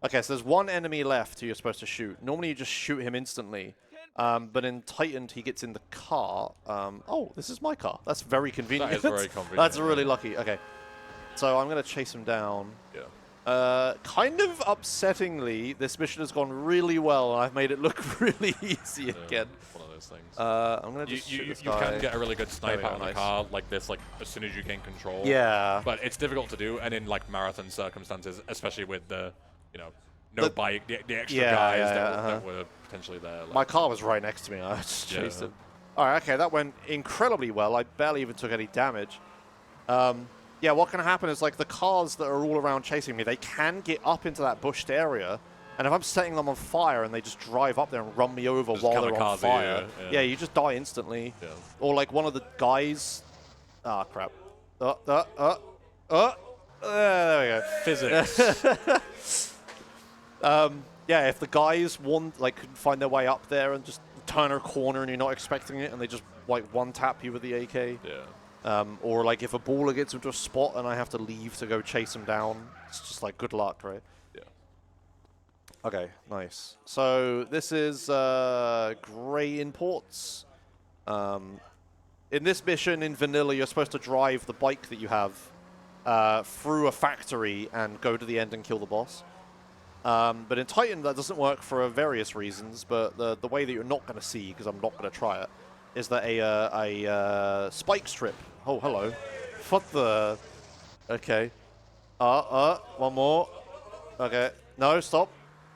Okay, so there's one enemy left who you're supposed to shoot. Normally you just shoot him instantly. But in Tightened, he gets in the car. Oh, this is my car. That's very convenient. That is very convenient. That's really lucky. Okay. So I'm going to chase him down. Yeah. Kind of upsettingly, this mission has gone really well, and I've made it look really easy again. One of those things. I'm going to just shoot this guy. You can get a really good snipe out on nice. a car like this, like as soon as you gain control. Yeah. But it's difficult to do, and in like marathon circumstances, especially with the, no bike, the extra guys that were potentially there. Like. My car was right next to me. I just chased him. All right, okay, that went incredibly well. I barely even took any damage. Yeah, what can happen is like the cars that are all around chasing me, they can get up into that bushed area, and if I'm setting them on fire and they just drive up there and run me over just while they're on fire, yeah, you just die instantly. Yeah. Or like one of the guys, crap. There we go. Physics. Yeah, if the guys can find their way up there and just turn a corner and you're not expecting it, and they just like one tap you with the AK. Yeah. Or like if a baller gets into a spot and I have to leave to go chase him down, it's just like good luck, right? Yeah. Okay, nice. So this is Grey Imports. In this mission in vanilla, you're supposed to drive the bike that you have through a factory and go to the end and kill the boss. But in Titan, that doesn't work for various reasons, but the way that you're not going to see, because I'm not going to try it, is that a spike strip. Oh, hello. What the... Okay. One more. Okay. No, stop.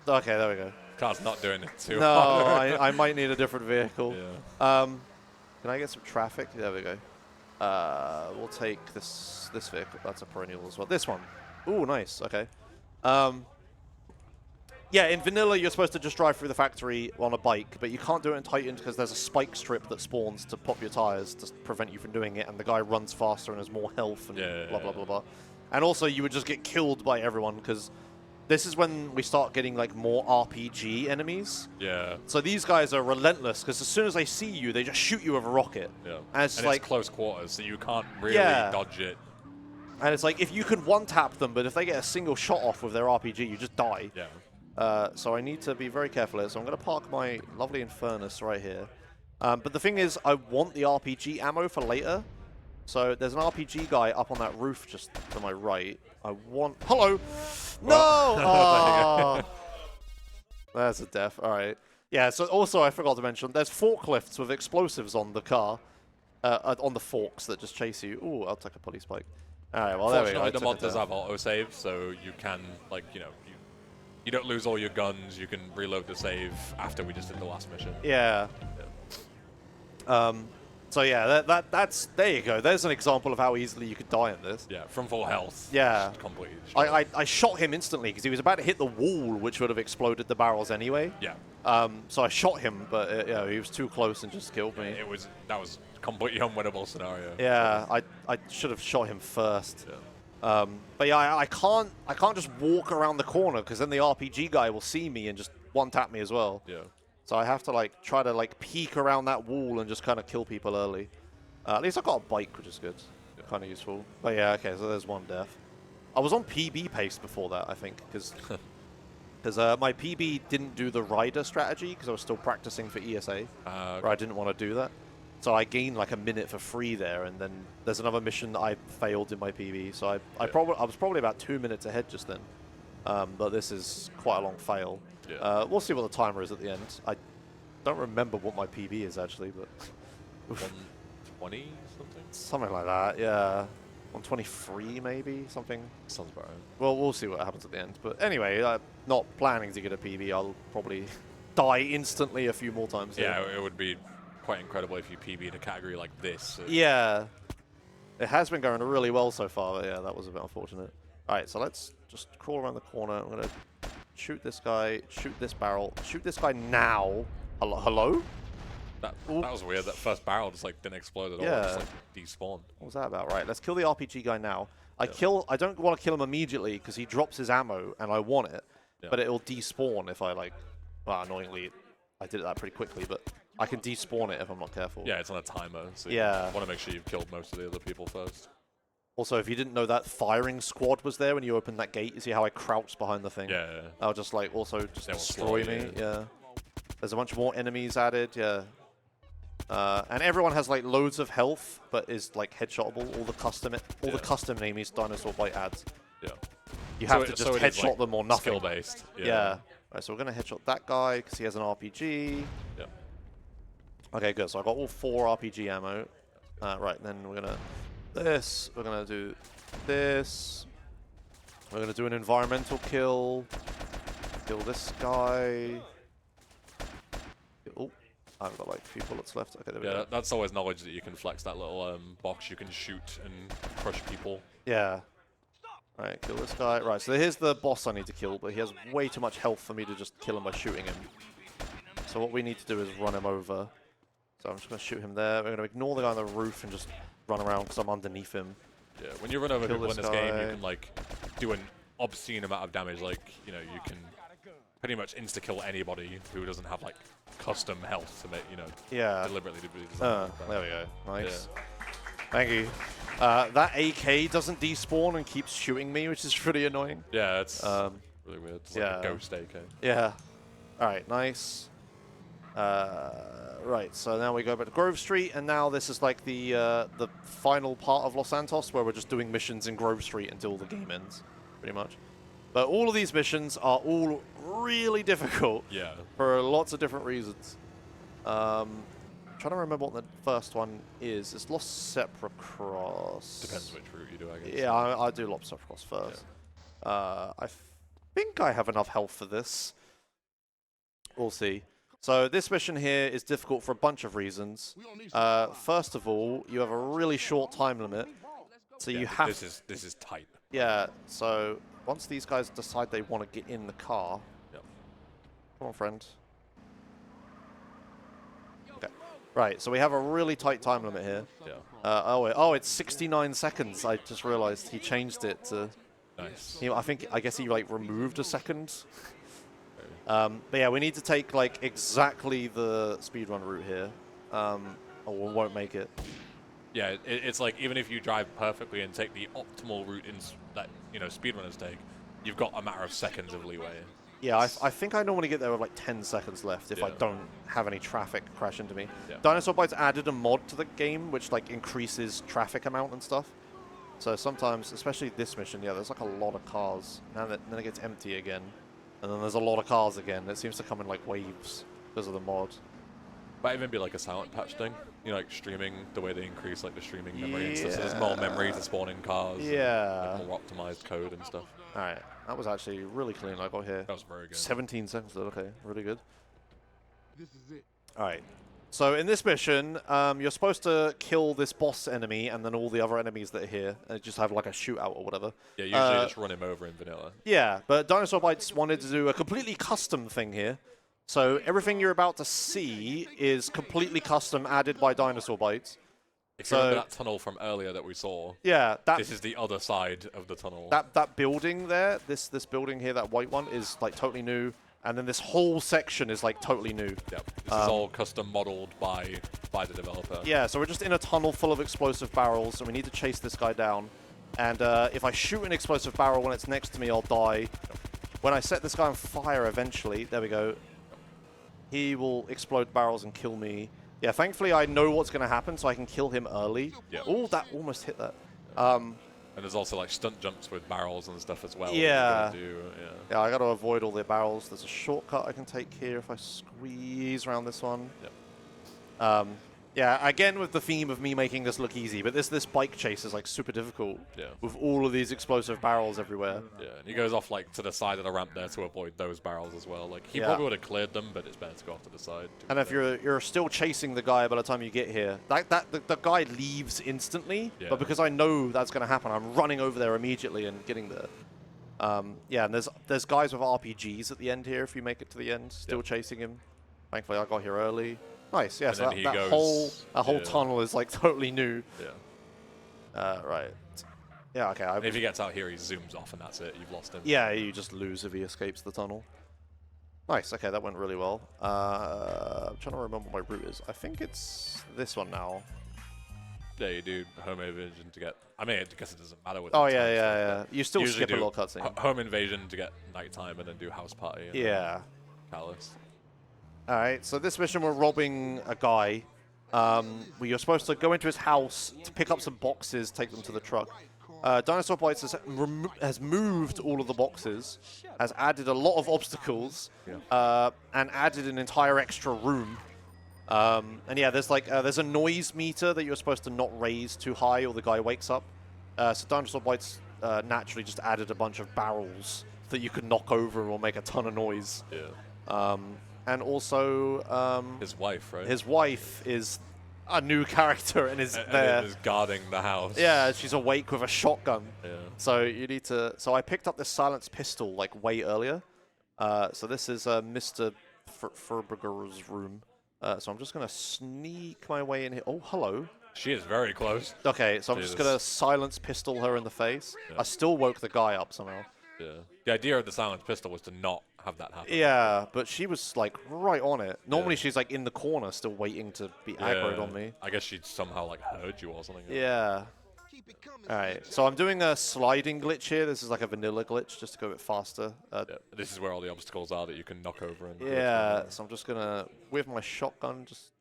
Okay, there we go. Car's not doing it too no, hard. I might need a different vehicle. Yeah. Can I get some traffic? There we go. We'll take this vehicle. That's a perennial as well. This one. Ooh, nice. Okay. Yeah, in vanilla, you're supposed to just drive through the factory on a bike, but you can't do it in Titan because there's a spike strip that spawns to pop your tires to prevent you from doing it, and the guy runs faster and has more health and blah, blah, blah, blah. And also, you would just get killed by everyone because this is when we start getting, like, more RPG enemies. Yeah. So these guys are relentless because as soon as they see you, they just shoot you with a rocket. Yeah. And it's it's close quarters, so you can't really dodge it. And it's like, if you can one-tap them, but if they get a single shot off with their RPG, you just die. Yeah. So I need to be very careful here. So I'm going to park my lovely Infernus right here. But the thing is, I want the RPG ammo for later. So there's an RPG guy up on that roof just to my right. I want... Hello! No! Oh. There's a death. All right. Yeah, so also I forgot to mention, there's forklifts with explosives on the car. On the forks that just chase you. Ooh, I'll take a police bike. All right, well, there we go. Fortunately, the mod does have autosave, so you can, like, you don't lose all your guns. You can reload the save after we just did the last mission. Yeah. So yeah, that's there you go. There's an example of how easily you could die in this. Yeah, from full health. Yeah. Completely. I shot him instantly because he was about to hit the wall, which would have exploded the barrels anyway. Yeah. So I shot him, but he was too close and just killed me. That was a completely unwinnable scenario. Yeah, I should have shot him first. Yeah. But yeah, I can't just walk around the corner because then the RPG guy will see me and just one-tap me as well. Yeah. So I have to try to peek around that wall and just kind of kill people early. At least I got a bike, which is good. Yeah. Kind of useful. But yeah, okay, so there's one death. I was on PB pace before that, I think, because my PB didn't do the Ryder strategy because I was still practicing for ESA. Where I didn't want to do that. So I gained like a minute for free there, and then there's another mission that I failed in my PB. So I was probably about 2 minutes ahead just then. But this is quite a long fail. Yeah. We'll see what the timer is at the end. I don't remember what my PB is actually, but 120 something? something like that. Yeah, 123 maybe, something. Sounds about right. Well, we'll see what happens at the end. But anyway, I'm not planning to get a PB. I'll probably die instantly a few more times. Yeah, it would be quite incredible if you PB'd a category like this. Yeah. It has been going really well so far, but yeah, that was a bit unfortunate. Alright, so let's just crawl around the corner. I'm going to shoot this guy, shoot this barrel, shoot this guy now. Hello? That was weird. That first barrel just like didn't explode at all. Yeah. It just like despawned. What was that about? Right, let's kill the RPG guy now. I don't want to kill him immediately because he drops his ammo and I want it, but it'll despawn if I like, well, annoyingly, I did that pretty quickly, but I can despawn it if I'm not careful. Yeah, it's on a timer, so you want to make sure you've killed most of the other people first. Also, if you didn't know that firing squad was there when you opened that gate, you see how I crouched behind the thing? Yeah. That'll just like also just They will destroy slow me. you. Yeah. There's a bunch more enemies added. Yeah. And everyone has like loads of health, but is like headshotable. All the custom enemies Dinosaur Bite adds. Yeah. You have to just headshot like them or nothing. Skill based. Yeah. Right, so we're gonna headshot that guy because he has an RPG. Yeah. Okay, good. So I got all 4 RPG ammo. Right, then we're gonna We're gonna do this. We're gonna do an environmental kill. Kill this guy. Oh, I've got like a few bullets left. Okay, there we go. That's always knowledge that you can flex that little box. You can shoot and crush people. Yeah. Alright, kill this guy. Right, so here's the boss I need to kill, but he has way too much health for me to just kill him by shooting him. So what we need to do is run him over. So I'm just going to shoot him there. We're going to ignore the guy on the roof and just run around because I'm underneath him. Yeah, when you run over Kill people in this this game, you guy. can like do an obscene amount of damage. Like, you know, you can pretty much insta-kill anybody who doesn't have like custom health to make, you know, deliberately be designed. There we go. Nice. Yeah. Thank you. That AK doesn't despawn and keeps shooting me, which is pretty annoying. Yeah, it's really weird. It's like a ghost AK. Yeah. Alright, nice. Right, so now we go back to Grove Street, and now this is like the final part of Los Santos, where we're just doing missions in Grove Street until the game ends, pretty much. But all of these missions are all really difficult. Yeah. For lots of different reasons. I'm trying to remember what the first one is. It's Los Sepulcros. Depends which route you do, I guess. Yeah, I do Los Sepulcros first. Yeah. I think I have enough health for this. We'll see. So this mission here is difficult for a bunch of reasons. First of all, you have a really short time limit. So you have... This is tight. Yeah, so once these guys decide they want to get in the car... Yep. Come on, friend. Okay. Right, so we have a really tight time limit here. Yeah. Oh, it's 69 seconds. I just realized he changed it to... Nice. I guess he like removed a second. But yeah, we need to take like exactly the speedrun route here, or we won't make it. Yeah, it's like even if you drive perfectly and take the optimal route that speedrunners take, you've got a matter of seconds of leeway. Yeah, I think I normally get there with like 10 seconds left if I don't have any traffic crash into me. Yeah. Dinosaur Bites added a mod to the game which like increases traffic amount and stuff. So sometimes, especially this mission, yeah, there's like a lot of cars. Then it gets empty again. And then there's a lot of cars again. It seems to come in like waves because of the mod. Might even be like a silent patch thing. You know, like streaming, the way they increase like the streaming memory and stuff. So there's more memory to spawn in cars. Yeah. And, like, more optimized code and stuff. Alright, that was actually really clean I got here. That was very good. 17 seconds, okay, really good. This is it. Alright, so in this mission, you're supposed to kill this boss enemy and then all the other enemies that are here, and just have like a shootout or whatever. Yeah, usually just run him over in vanilla. Yeah, but Dinosaur Bites wanted to do a completely custom thing here. So everything you're about to see is completely custom, added by Dinosaur Bites. If you remember that tunnel from earlier that we saw, yeah, this is the other side of the tunnel. That building there, this building here, that white one, is like totally new. And then this whole section is like totally new. Yep. This is all custom modeled by the developer. Yeah, so we're just in a tunnel full of explosive barrels, and we need to chase this guy down. And if I shoot an explosive barrel when it's next to me, I'll die. When I set this guy on fire eventually, there we go, he will explode barrels and kill me. Yeah, thankfully I know what's going to happen, so I can kill him early. Yeah. Oh, that almost hit that. And there's also like stunt jumps with barrels and stuff as well. Yeah. That you gotta do, Yeah, I got to avoid all the barrels. There's a shortcut I can take here if I squeeze around this one. Yep. Yeah, again with the theme of me making this look easy, but this bike chase is like super difficult. Yeah. With all of these explosive barrels everywhere. Yeah, and he goes off like to the side of the ramp there to avoid those barrels as well. Like he Yeah. probably would have cleared them, but it's better to go off to the side. And if you're still chasing the guy by the time you get here, the guy leaves instantly. Yeah. But because I know that's going to happen, I'm running over there immediately and getting there. Yeah, and there's guys with RPGs at the end here if you make it to the end, still chasing him. Thankfully, I got here early. Nice, yeah. And So then he that goes- whole yeah. tunnel is like totally new. Yeah. Right. Yeah. Okay. And if he gets out here, he zooms off, and that's it. You've lost him. Yeah, you just lose if he escapes the tunnel. Nice. Okay, that went really well. I'm trying to remember what my route is. I think it's this one now. Yeah, you do home invasion to get. I mean, I guess it doesn't matter with. Oh the yeah, time yeah, stuff, yeah. You still usually skip a do little cutscene. Home invasion to get nighttime, and then do house party. And Yeah. Callous. All right. So this mission, we're robbing a guy. Where you're supposed to go into his house to pick up some boxes, take them to the truck. Dinosaur Bites has moved all of the boxes, has added a lot of obstacles, and added an entire extra room. And yeah, there's a noise meter that you're supposed to not raise too high, or the guy wakes up. So Dinosaur Bites naturally just added a bunch of barrels that you could knock over and will make a ton of noise. Yeah. And also, His wife, right? his wife is a new character and is there. And is guarding the house. Yeah, she's awake with a shotgun. Yeah. So you need to. So I picked up this silenced pistol like way earlier. So this is Mr. Furberger's room. So I'm just gonna sneak my way in here. Oh, hello. She is very close. Okay, so I'm just gonna Jesus. silence pistol her in the face. Yeah. I still woke the guy up somehow. Yeah. The idea of the silenced pistol was to not have that happen. Yeah, but she was like right on it. Normally she's like in the corner, still waiting to be aggroed on me. I guess she somehow like heard you or something. Yeah. Alright, so I'm doing a sliding glitch here. This is like a vanilla glitch, just to go a bit faster. Yeah. This is where all the obstacles are that you can knock over. And go Yeah, through. so I'm just gonna, with my shotgun, just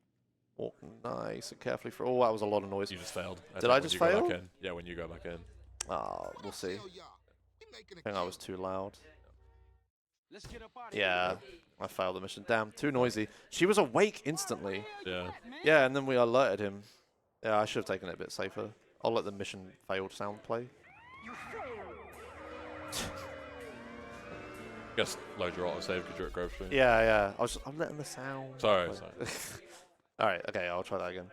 walk nice and carefully through. Oh, that was a lot of noise. You just failed. Did think I when just you go back fail? in. Yeah, when you go back in. We'll see. I think I was too loud. Yeah, I failed the mission. Damn, too noisy. She was awake instantly. Yeah. Yeah, and then we alerted him. Yeah, I should have taken it a bit safer. I'll let the mission failed sound play. Just load your autosave because you're at Grove Street. Yeah, yeah. I'm letting the sound. Sorry, play. sorry. All right, okay, I'll try that again.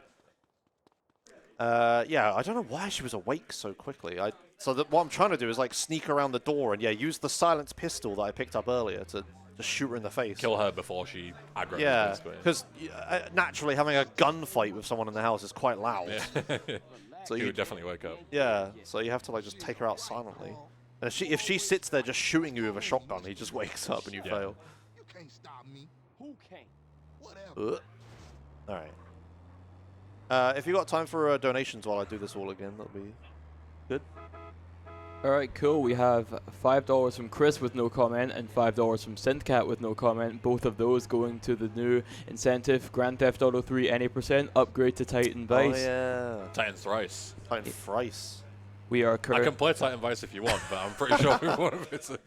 Yeah, I don't know why she was awake so quickly. So what I'm trying to do is like sneak around the door and use the silenced pistol that I picked up earlier to just shoot her in the face. Kill her before she aggroes. Yeah, basically. because naturally having a gunfight with someone in the house is quite loud. Yeah. So you you would definitely wake up. yeah, so you have to like just take her out silently. And if she sits there just shooting you with a shotgun, he just wakes up and you Yeah. fail. You can't stop me. Who can't? Whatever. All right. If you got time for donations while I do this all again, that'll be good. All right, cool. We have $5 from Chris with no comment and $5 from Syndcat with no comment. Both of those going to the new incentive, Grand Theft Auto 3 any % upgrade to Titan Vice. Oh yeah, Titan Thrice. Titan Thrice. We are I can current. play Titan Vice if you want, but I'm pretty sure we want to.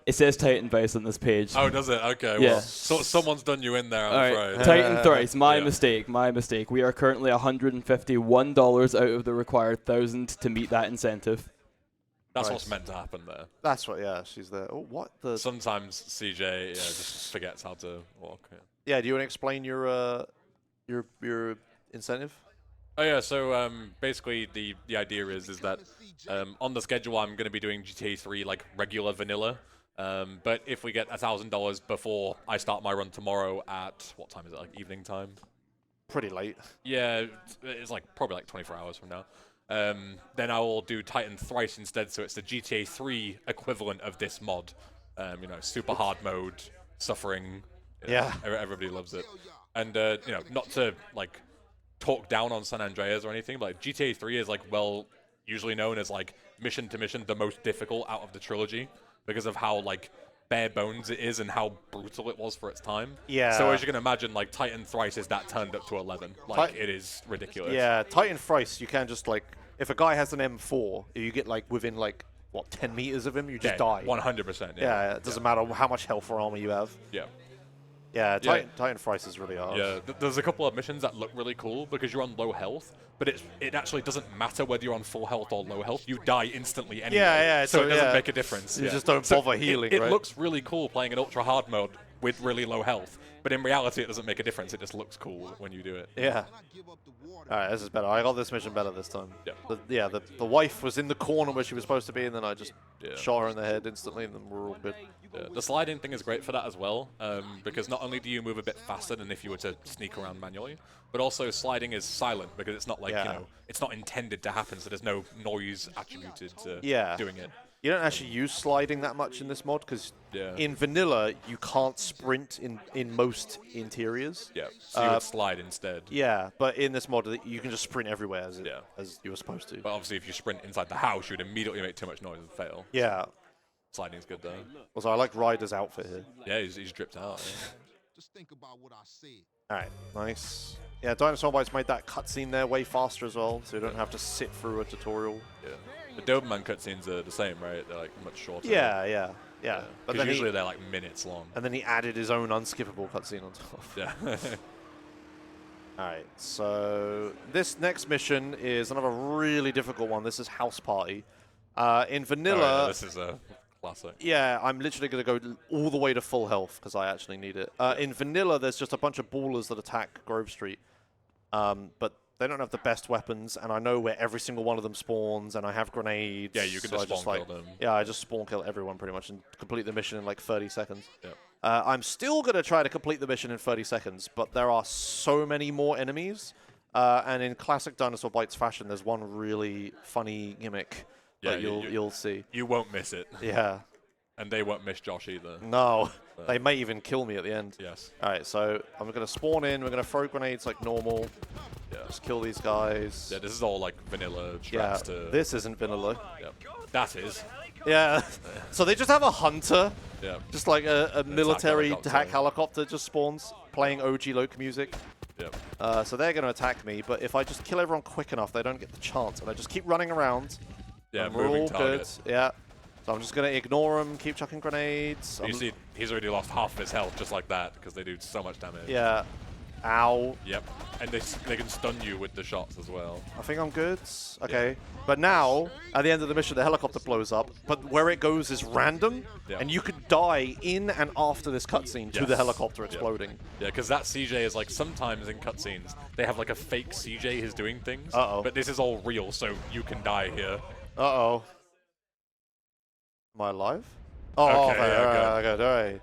It says Titan Vice on this page. Oh, does it? Okay. Yeah. Well, someone's done you in there, All I'm right, afraid. Titan Thrice. My Yeah. mistake. My mistake. We are currently $151 out of the required 1,000 to meet that incentive. That's Right. what's meant to happen there. That's what. Yeah, she's there. Oh, what the? Sometimes CJ just forgets how to walk. Yeah. Yeah. Do you want to explain your incentive? Oh yeah, so basically the idea is that on the schedule I'm going to be doing GTA 3 like regular vanilla, but if we get $1,000 before I start my run tomorrow at what time is it? Like evening time? Pretty late. Yeah, it's like probably like 24 hours from now. Then I will do Titan Thrice instead, so it's the GTA 3 equivalent of this mod. Super hard mode, suffering. Yeah. Everybody loves it. And not to like talk down on San Andreas or anything, but like, GTA 3 is like usually known as like mission to mission the most difficult out of the trilogy because of how like bare bones it is and how brutal it was for its time. Yeah. So as you can imagine, like Tightened'Reas is that turned up to 11. Like it is ridiculous. Yeah, Tightened'Reas, you can just like, if a guy has an M4, you get like within like, what, 10 meters of him, you just die. 100%. Yeah, it doesn't matter how much health or armor you have. Yeah. Yeah, Tightened'Reas is really hard. Yeah, there's a couple of missions that look really cool because you're on low health, but it actually doesn't matter whether you're on full health or low health. You die instantly anyway. Yeah, so it doesn't make a difference. You just don't bother healing, it right? looks really cool playing in ultra hard mode with really low health, but in reality it doesn't make a difference. It just looks cool when you do it. Yeah. Alright, this is better. I got this mission better this time. Yeah. The wife was in the corner where she was supposed to be, and then I just shot her in the head instantly, and then we're all good. Yeah. The sliding thing is great for that as well, because not only do you move a bit faster than if you were to sneak around manually, but also sliding is silent because it's not like, you know, it's not intended to happen, so there's no noise attributed to doing it. You don't actually use sliding that much in this mod because in vanilla you can't sprint in most interiors. Yeah, so you would slide instead. Yeah, but in this mod you can just sprint everywhere as you were supposed to. But obviously if you sprint inside the house, you'd immediately make too much noise and fail. Yeah. Sliding's good though. Also, I like Ryder's outfit here. Yeah, he's dripped out. Yeah. Just think about what I said. Alright, nice. Yeah, Dinosaur Bites made that cutscene there way faster as well, so you don't have to sit through a tutorial. Yeah. The Doberman cutscenes are the same, right? They're like much shorter. Yeah. But then usually they're like minutes long. And then he added his own unskippable cutscene on top. Yeah. Alright, so this next mission is another really difficult one. This is House Party. In vanilla... Oh, yeah, this is a classic. Yeah, I'm literally going to go all the way to full health because I actually need it. In vanilla, there's just a bunch of ballers that attack Grove Street. But they don't have the best weapons, and I know where every single one of them spawns, and I have grenades. Yeah, you can so just spawn kill them. Yeah, I just spawn kill everyone pretty much and complete the mission in like 30 seconds. Yeah. I'm still going to try to complete the mission in 30 seconds, but there are so many more enemies. And in classic Dinosaur Bites fashion, there's one really funny gimmick that you'll see. You won't miss it. Yeah. And they won't miss Josh either. No. They may even kill me at the end. Yes. Alright, so I'm going to spawn in. We're going to throw grenades like normal. Yeah. Just kill these guys. Yeah, this is all like vanilla Yeah, strats to... this isn't vanilla. Yeah. That is. Yeah. So they just have a hunter. Yeah. Just like a military helicopter. attack helicopter just spawns playing OG Loke music. Yeah. So they're going to attack me, but if I just kill everyone quick enough, they don't get the chance. And I just keep running around. Yeah, we're all moving target. good. Yeah. So I'm just going to ignore them, keep chucking grenades. You see, he's already lost half of his health just like that because they do so much damage. Yeah. Ow. Yep. And they can stun you with the shots as well. I think I'm good. Okay. But now, at the end of the mission, the helicopter blows up, but where it goes is random, and you could die in and after this cutscene to the helicopter exploding. Yeah, because that CJ is like, sometimes in cutscenes, they have like a fake CJ who's doing things, but this is all real, so you can die here. Uh-oh. Am I alive? Oh, okay, good. All right.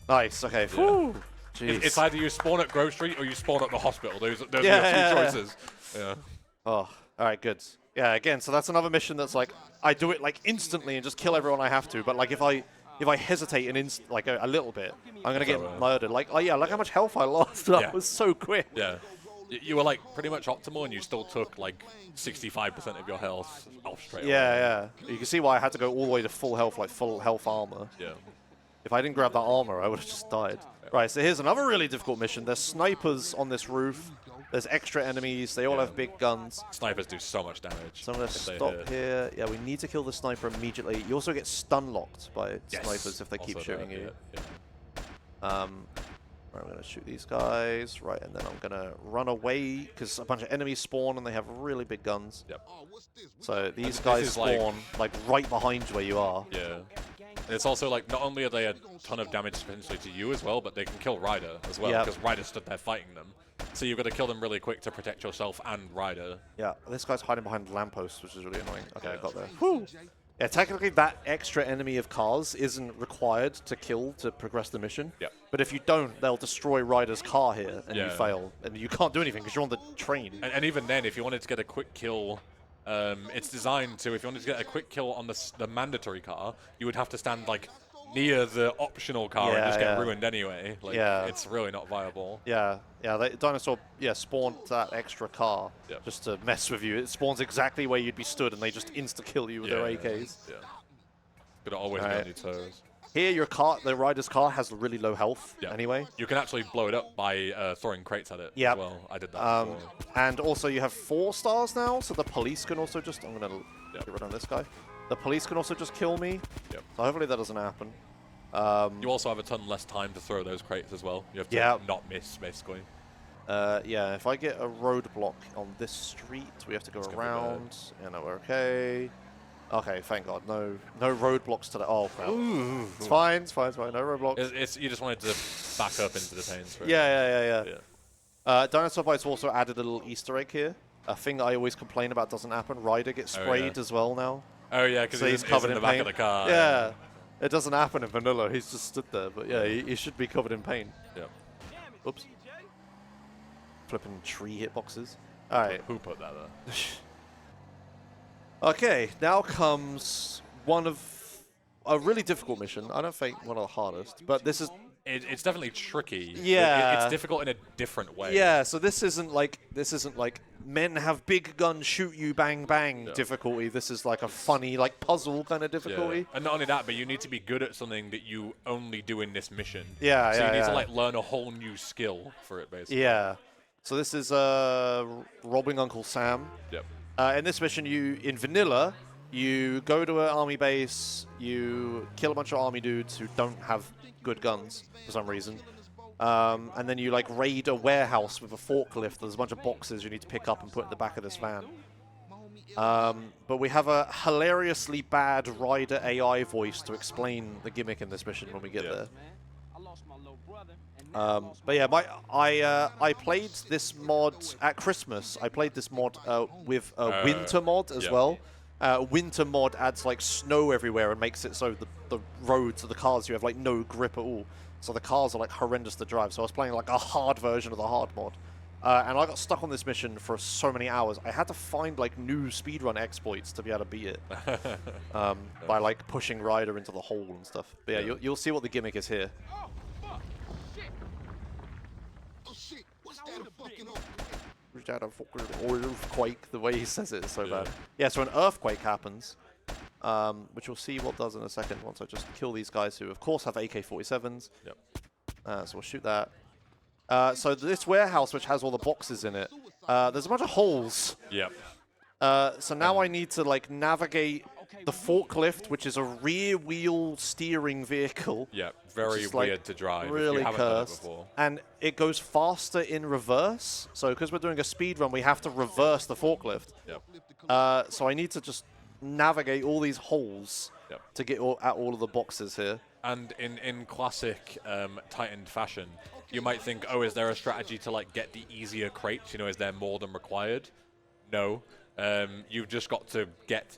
Nice, okay. Whew. Jeez. It's either you spawn at Grove Street or you spawn at the hospital. Those are your two choices. Yeah. Oh, all right, good. Yeah, again, so that's another mission that's like, I do it like instantly and just kill everyone I have to, but like if I hesitate like a little bit, I'm going to get murdered. Like, oh yeah, look how much health I lost. That was so quick. Yeah. You were like pretty much optimal and you still took like 65% of your health off straight away. Yeah. You can see why I had to go all the way to full health, like full health armor. Yeah. If I didn't grab that armor, I would have just died. Right, so here's another really difficult mission. There's snipers on this roof. There's extra enemies. They all have big guns. Snipers do so much damage. So I'm going to stop here. Yeah, we need to kill the sniper immediately. You also get stun locked by snipers if they keep shooting you. Right, I'm going to shoot these guys. Right, and then I'm going to run away because a bunch of enemies spawn and they have really big guns. Yep. So these guys spawn like right behind where you are. Yeah. And it's also like, not only are they a ton of damage potentially to you as well, but they can kill Ryder as well because Ryder stood there fighting them. So you've got to kill them really quick to protect yourself and Ryder. Yeah, this guy's hiding behind lampposts, which is really annoying. Okay, I got there. Whew. Yeah, technically that extra enemy of cars isn't required to kill to progress the mission. Yep. But if you don't, they'll destroy Ryder's car here, and you fail. And you can't do anything because you're on the train. And even then, if you wanted to get a quick kill, it's designed to, if you wanted to get a quick kill on the mandatory car, you would have to stand like near the optional car and just get ruined anyway. Like, it's really not viable. Yeah, the dinosaur spawned that extra car just to mess with you. It spawns exactly where you'd be stood and they just insta-kill you with their AKs. Yeah. Gotta always be on your toes. Here, the rider's car has really low health anyway. You can actually blow it up by throwing crates at it as well. I did that before. And also you have 4 stars now, so the police can also just... I'm going to get rid of this guy. The police can also just kill me. So hopefully that doesn't happen. You also have a ton less time to throw those crates as well. You have to not miss, basically. Yeah, if I get a roadblock on this street, we have to go around. Yeah, no, we're okay. Okay, thank God. No roadblocks to the... Oh, crap. It's fine, it's fine, it's fine. No roadblocks. You just wanted to back up into the panes. Yeah. Dinosaur Bites also added a little Easter egg here. A thing that I always complain about doesn't happen. Ryder gets sprayed as well now. Oh, yeah, because he's covered in the back of the car. Yeah. It doesn't happen in vanilla. He's just stood there. But yeah, he should be covered in paint. Yep. Oops. Flipping tree hitboxes. All right. Who put that there? Okay, now comes one of a really difficult mission. I don't think one of the hardest, but this is... It's definitely tricky. Yeah. It's difficult in a different way. Yeah, so this isn't like men have big guns, shoot you, bang, bang difficulty. This is like a funny, like puzzle kind of difficulty. Yeah. And not only that, but you need to be good at something that you only do in this mission. Yeah, so you need to like learn a whole new skill for it, basically. Yeah. So this is robbing Uncle Sam. Yep. In this mission, in vanilla, you go to an army base, you kill a bunch of army dudes who don't have good guns for some reason, and then you like raid a warehouse with a forklift. There's a bunch of boxes you need to pick up and put in the back of this van. But we have a hilariously bad Ryder AI voice to explain the gimmick in this mission when we get there. But yeah, I played this mod at Christmas. I played this mod with a winter mod as well. Winter mod adds like snow everywhere and makes it so the roads of the cars, you have like no grip at all. So the cars are like horrendous to drive. So I was playing like a hard version of the hard mod. And I got stuck on this mission for so many hours. I had to find like new speedrun exploits to be able to beat it. By like pushing Ryder into the hole and stuff. But yeah, you'll see what the gimmick is here. Earthquake, the way he says it is so bad. Yeah, so an earthquake happens, which we'll see what does in a second once I just kill these guys who, of course, have AK-47s. Yep. So we'll shoot that. So this warehouse, which has all the boxes in it, there's a bunch of holes. Yep. So now I need to like navigate the forklift, which is a rear wheel steering vehicle. Yeah, very weird to drive. Really if you haven't done it cursed. before. And it goes faster in reverse. So because we're doing a speed run, we have to reverse the forklift. Yep. So I need to just navigate all these holes to get at all of the boxes here. And in classic Tightened fashion, you might think, oh, is there a strategy to like get the easier crates? You know, is there more than required? No. You've just got to get...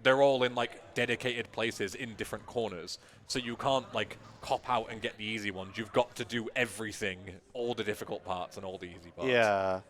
They're all in like dedicated places in different corners, so you can't like cop out and get the easy ones. You've got to do everything, all the difficult parts and all the easy parts. Yeah.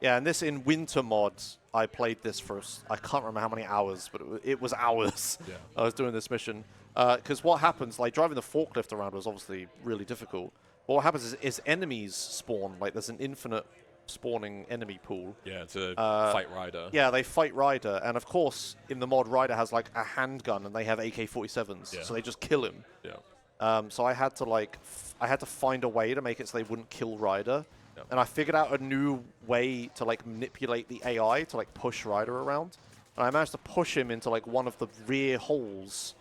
And this in winter mods, I played this for I can't remember how many hours, but it was hours. I was doing this mission because what happens, like driving the forklift around was obviously really difficult. But what happens is enemies spawn. Like there's an infinite spawning enemy pool. Yeah, to fight Ryder. Yeah, they fight Ryder, and of course, in the mod, Ryder has like a handgun, and they have AK-47s, so they just kill him. Yeah. So I had to find a way to make it so they wouldn't kill Ryder, and I figured out a new way to like manipulate the AI to like push Ryder around, and I managed to push him into like one of the rear holes.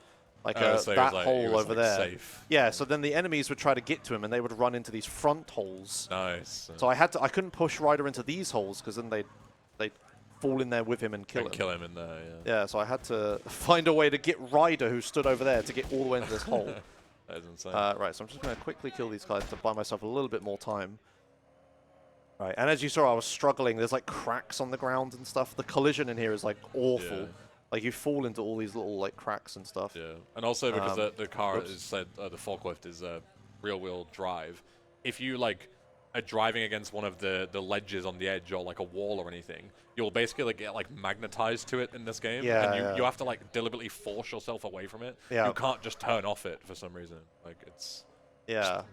Like so that hole over there. Safe. Yeah, so then the enemies would try to get to him, and they would run into these front holes. Nice. So I couldn't push Ryder into these holes because then they'd fall in there with him and kill him. Kill him in there. Yeah. So I had to find a way to get Ryder, who stood over there, to get all the way into this hole. That is insane. Right. So I'm just going to quickly kill these guys to buy myself a little bit more time. Right. And as you saw, I was struggling. There's like cracks on the ground and stuff. The collision in here is like awful. Yeah. Like you fall into all these little like cracks and stuff. Yeah, and also because the car is said the forklift is rear-wheel drive. If you like are driving against one of the ledges on the edge or like a wall or anything, you'll basically like get like magnetized to it in this game. Yeah, and you have to like deliberately force yourself away from it. Yeah. You can't just turn off it for some reason. Like it's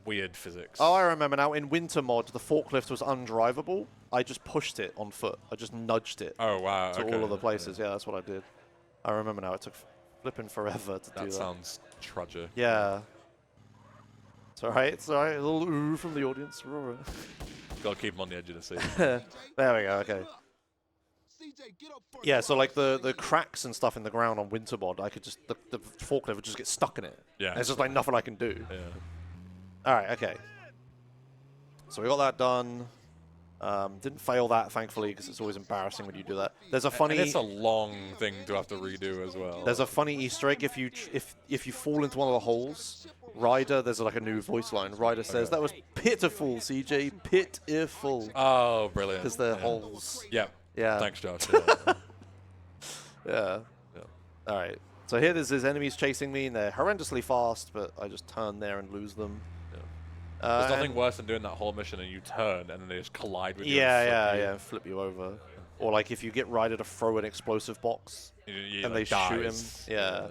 weird physics. Oh, I remember now. In winter mod, the forklift was undrivable. I just pushed it on foot. I just nudged it. Oh wow! To all of the places. Yeah, that's what I did. I remember now. It took flipping forever to do that. That sounds Trudger. Yeah. It's alright, it's alright. A little ooh from the audience. Gotta keep him on the edge of the seat. There we go, okay. CJ, get up first. Yeah, so like the cracks and stuff in the ground on winter mod, I could just, the forklift would just get stuck in it. Yeah. And it's just like nothing I can do. Yeah. Alright, okay. So we got that done. Didn't fail that, thankfully, because it's always embarrassing when you do that. There's a funny... And it's a long thing to have to redo as well. There's a funny Easter egg if you fall into one of the holes. Ryder, there's like a new voice line. Ryder says, "That was pitiful, CJ, pitiful." Oh, brilliant. Because they're holes. Yeah. Yeah. Thanks, Josh. Yeah. All right. So here there's enemies chasing me, and they're horrendously fast, but I just turn there and lose them. There's nothing worse than doing that whole mission and you turn and then they just collide with you. And flip you over. Or like if you get Ryder to throw an explosive box and they shoot him. Yeah.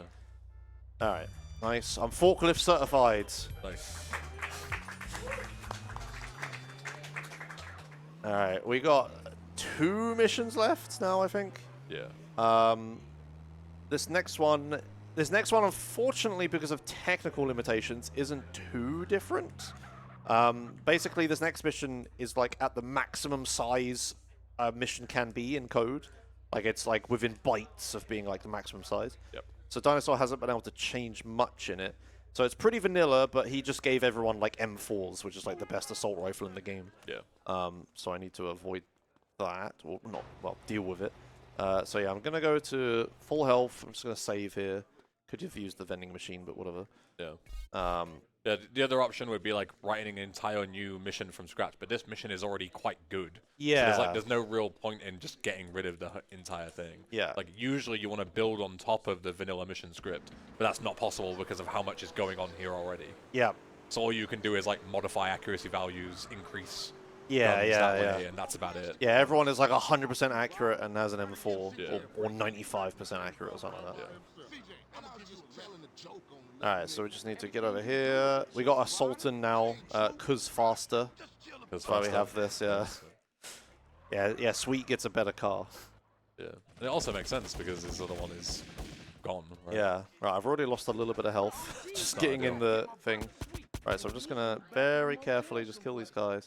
All right. Nice. I'm forklift certified. Nice. All right. We got 2 missions left now, I think. Yeah. This next one, unfortunately, because of technical limitations, isn't too different. Basically, this next mission is like at the maximum size a mission can be in code. Like it's like within bytes of being like the maximum size. Yep. So Dinosaur hasn't been able to change much in it. So it's pretty vanilla, but he just gave everyone like M4s, which is like the best assault rifle in the game. Yeah. So I need to avoid that, or not, well, deal with it. So yeah, I'm gonna go to full health. I'm just gonna save here. Could have used the vending machine, but whatever. Yeah. Yeah, the other option would be like writing an entire new mission from scratch, but this mission is already quite good. Yeah. So there's no real point in just getting rid of the entire thing. Yeah. Like usually you want to build on top of the vanilla mission script, but that's not possible because of how much is going on here already. Yeah. So all you can do is like modify accuracy values, increase Yeah, guns yeah, that yeah. way, and that's about it. Yeah, everyone is like 100% accurate and has an M4, Yeah. or 95% accurate or something like that. Yeah. I'm just telling a joke on the Alright, so we just need to get over here. We got a Sultan now, cause faster. That's That's why we have this, yeah. Yeah, Sweet gets a better car. Yeah. And it also makes sense because this other one is gone. Right? Yeah. Right, I've already lost a little bit of health. Just not getting ideal. in the thing. Right, so I'm just gonna very carefully just kill these guys.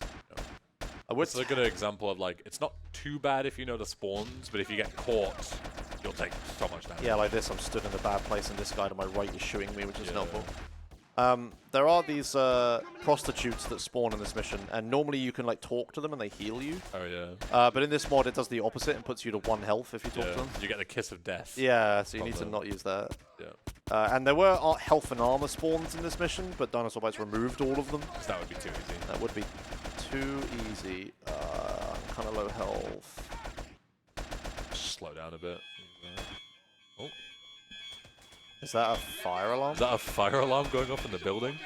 I would It's a good example of like, it's not too bad if you know the spawns, but if you get caught, you'll take so much damage. Yeah, like this, I'm stood in a bad place and this guy to my right is shooting me, which is Yeah. helpful. There are these prostitutes that spawn in this mission, and normally you can like talk to them and they heal you. Oh yeah. But in this mod, it does the opposite and puts you to 1 health if you talk to Yeah. them. You get the kiss of death. Yeah, so you need to them. not use that. Yeah. And there were health and armor spawns in this mission, but Dinosaur Bites removed all of them. 'Cause that would be too easy. That would be too easy. I'm kind of low health. Slow down a bit. Oh. Is that a fire alarm? Is that a fire alarm going off in the building?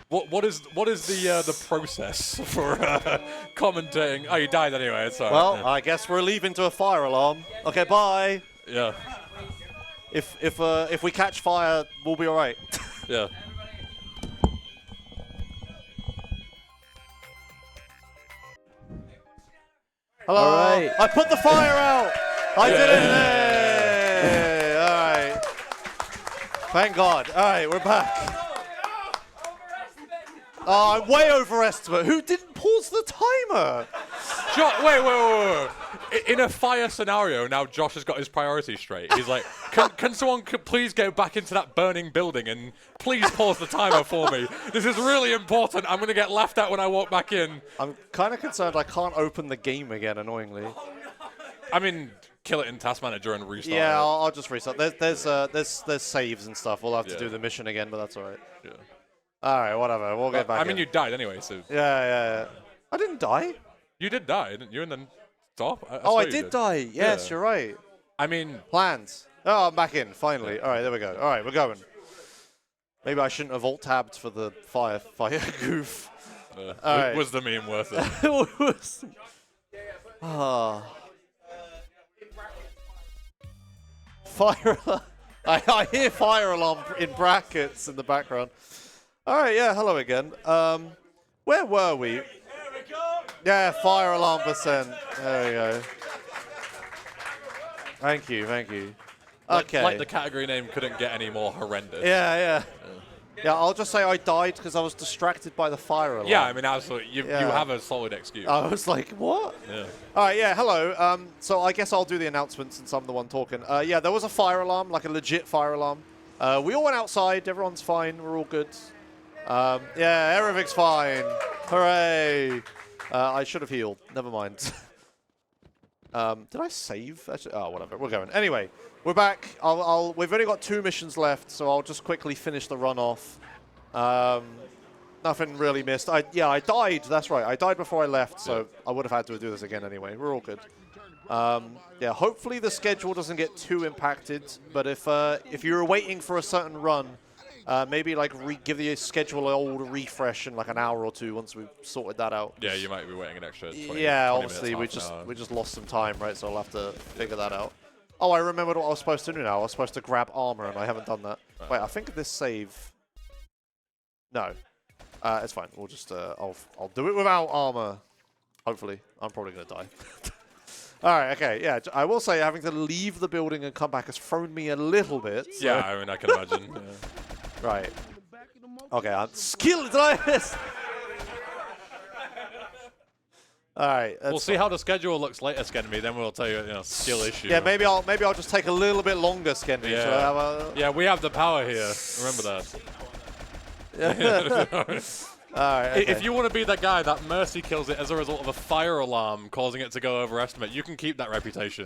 What is the process for commentating? Oh, you died anyway. It's alright. Well, I guess we're leaving to a fire alarm. Okay, bye. Yeah. If we catch fire, we'll be all right. Yeah. Hello. All right. I put the fire out. I did it. Hey. All right. Thank God. All right, we're back. Oh, I'm way overestimated. Who didn't pause the timer? Wait. In a fire scenario, now Josh has got his priorities straight. He's like, can someone please go back into that burning building and please pause the timer for me? This is really important. I'm going to get laughed at when I walk back in. I'm kind of concerned I can't open the game again, annoyingly. I mean, kill it in Task Manager and restart Yeah, it. I'll just restart. There's saves and stuff. We'll have to Yeah. do the mission again, but that's all right. Yeah. All right, whatever. We'll get back I mean, in. you died anyway, so... Yeah. I didn't die. You did die, didn't you? And then stop? Oh, I swear you did die. Yes, Yeah. you're right. I mean... Plans. Oh, I'm back in, finally. All right, there we go. All right, we're going. Maybe I shouldn't have alt-tabbed for the fire goof. All right. Was the meme worth it? Fire alarm. I hear fire alarm in brackets in the background. All right, yeah, hello again. Where were we? Yeah, fire alarm percent. There we go. Thank you. Okay. Like the category name couldn't get any more horrendous. Yeah. Yeah, I'll just say I died because I was distracted by the fire alarm. Yeah, I mean, absolutely. You Yeah. have a solid excuse. I was like, what? Yeah. All right, yeah, hello. So I guess I'll do the announcements since I'm the one talking. Yeah, there was a fire alarm, like a legit fire alarm. We all went outside. Everyone's fine. We're all good. Yeah, everything's fine. Hooray. I should have healed. Never mind. Did I save? Actually, oh, whatever. We're going. Anyway, we're back. We've only got 2 missions left, so I'll just quickly finish the run off. Nothing really missed. I died. That's right. I died before I left, so I would have had to do this again anyway. We're all good. Yeah, hopefully the schedule doesn't get too impacted. But if you're waiting for a certain run, maybe like give the schedule an old refresh in like an hour or 2 once we've sorted that out. Yeah, you might be waiting an extra 20, 20 obviously minutes, we just lost some time, right? So I'll have to figure that out. Oh, I remembered what I was supposed to do now. I was supposed to grab armor, and I haven't done that. Right. Wait, I think this save. No, it's fine. We'll just I'll do it without armor. Hopefully, I'm probably gonna die. All right, okay, yeah. I will say having to leave the building and come back has thrown me a little bit. So. Yeah, I mean, I can imagine. Yeah. Right. Okay, I'm skilled. All right. We'll see how the schedule looks later, Skenby. Then we'll tell you, skill issue. Yeah, maybe I'll just take a little bit longer, Skenby. Yeah. Yeah, we have the power here. Remember that. All right. Okay. If you want to be that guy that mercy kills it as a result of a fire alarm causing it to go overestimate, you can keep that reputation.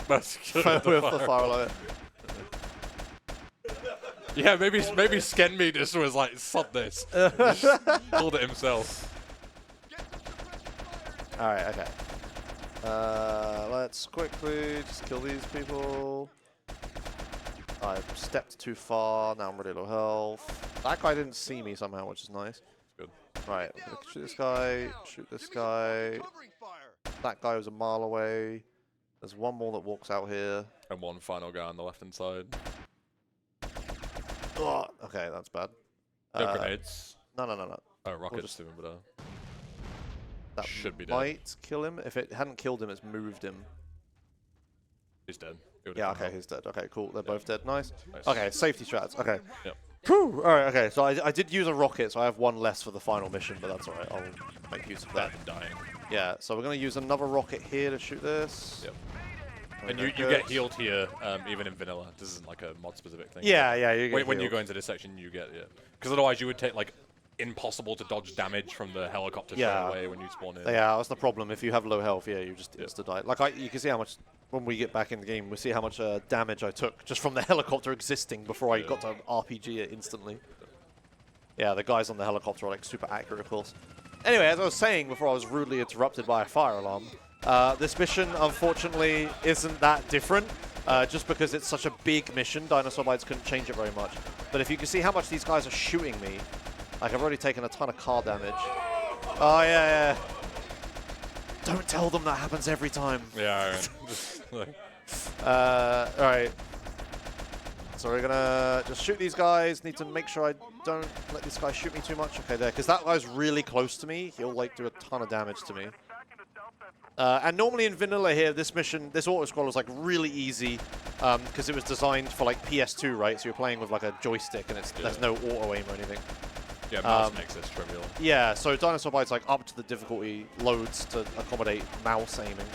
Mercy kills with the fire alarm. Yeah, maybe Skenby just was like, sod this. Just called it himself. All right, okay. Let's quickly just kill these people. I stepped too far. Now I'm really low health. That guy didn't see me somehow, which is nice. Good. Right, I'm gonna shoot this guy. Shoot this guy. That guy was a mile away. There's one more that walks out here. And one final guy on the left-hand side. Oh, okay, that's bad. No grenades. No. Oh, rockets just- even better. That Should be dead. might kill him. If it hadn't killed him, it's moved him. He's dead. He would've Yeah, come okay, out. he's dead. Okay, cool. They're both dead. Nice. Nice. Okay, safety strats. Okay. Yep. Whew. All right, okay. So I did use a rocket, so I have one less for the final mission, but that's all right. I'll make use of that. Dead and dying. Yeah, so we're going to use another rocket here to shoot this. Yep. Okay, And you good. get healed here, even in vanilla. This isn't like a mod-specific thing. Yeah, you get When you healed. go into this section, you get because otherwise you would take like impossible to dodge damage from the helicopter straight away when you spawn in. Yeah, that's the problem. If you have low health, you just insta-die. Like, you can see how much, when we get back in the game, we see how much damage I took just from the helicopter existing before I got to RPG it instantly. Yeah, the guys on the helicopter are like super accurate, of course. Anyway, as I was saying before I was rudely interrupted by a fire alarm, this mission, unfortunately, isn't that different. Just because it's such a big mission, Dinosaur Bites couldn't change it very much. But if you can see how much these guys are shooting me, like I've already taken a ton of car damage. Oh, yeah. Don't tell them that happens every time. Yeah. Alright. So we're gonna just shoot these guys. Need to make sure I don't let this guy shoot me too much. Okay, there, because that guy's really close to me. He'll like do a ton of damage to me. And normally in vanilla here, this mission, this auto-scroll is like really easy because it was designed for like PS2, right? So you're playing with like a joystick and there's no auto-aim or anything. Yeah, mouse makes this trivial. Yeah, so Dinosaur Bites like up to the difficulty loads to accommodate mouse aiming.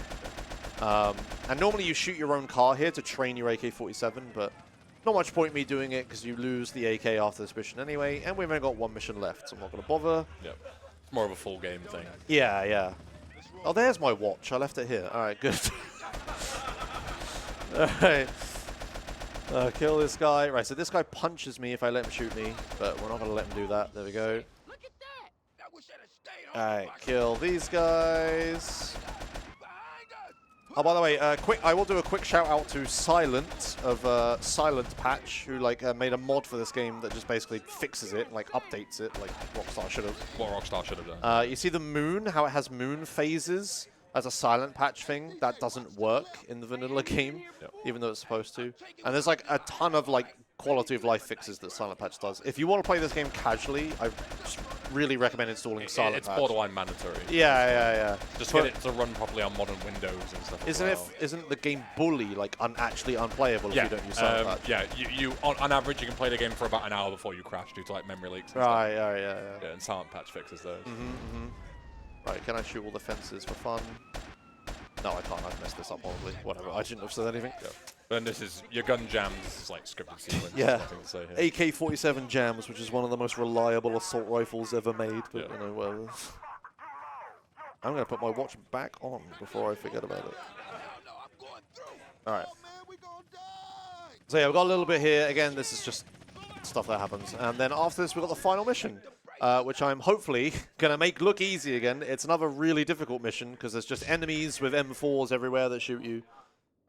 And normally you shoot your own car here to train your AK-47, but not much point me doing it because you lose the AK after this mission anyway, and we've only got one mission left, so I'm not going to bother. Yep. It's more of a full game thing. Yeah. Oh, there's my watch. I left it here. All right, good. All right. Kill this guy. Right, so this guy punches me if I let him shoot me, but we're not going to let him do that. There we go. Look at that. I wish I'd have stayed on. All right, kill these guys. Behind us. Oh, by the way, I will do a quick shout out to Silent of Silent Patch, who made a mod for this game that just basically fixes it, like updates it, like Rockstar should have. What Rockstar should have done. You see the moon, how it has moon phases as a Silent Patch thing? That doesn't work in the vanilla game, even though it's supposed to. And there's like a ton of like quality of life fixes that Silent Patch does. If you want to play this game casually, I just really recommend installing Silent It's Patch. borderline mandatory. Yeah. Just get it to run properly on modern Windows and stuff. Isn't the game bully like actually unplayable if you don't use Silent Patch? Yeah, you on average you can play the game for about an hour before you crash due to like memory leaks. And Right, stuff. yeah. Yeah, and Silent Patch fixes those. Right, can I shoot all the fences for fun? No, I can't. I've messed this up horribly. Whatever. I shouldn't have said anything. Yeah. But then this is your gun jams. This is like scripted sequence. Yeah. Nothing to say here. AK-47 jams, which is one of the most reliable assault rifles ever made. But Yeah. you know, well, I'm gonna put my watch back on before I forget about it. All right. So yeah, we've got a little bit here. Again, this is just stuff that happens. And then after this, we've got the final mission, which I'm hopefully going to make look easy again. It's another really difficult mission because there's just enemies with M4s everywhere that shoot you.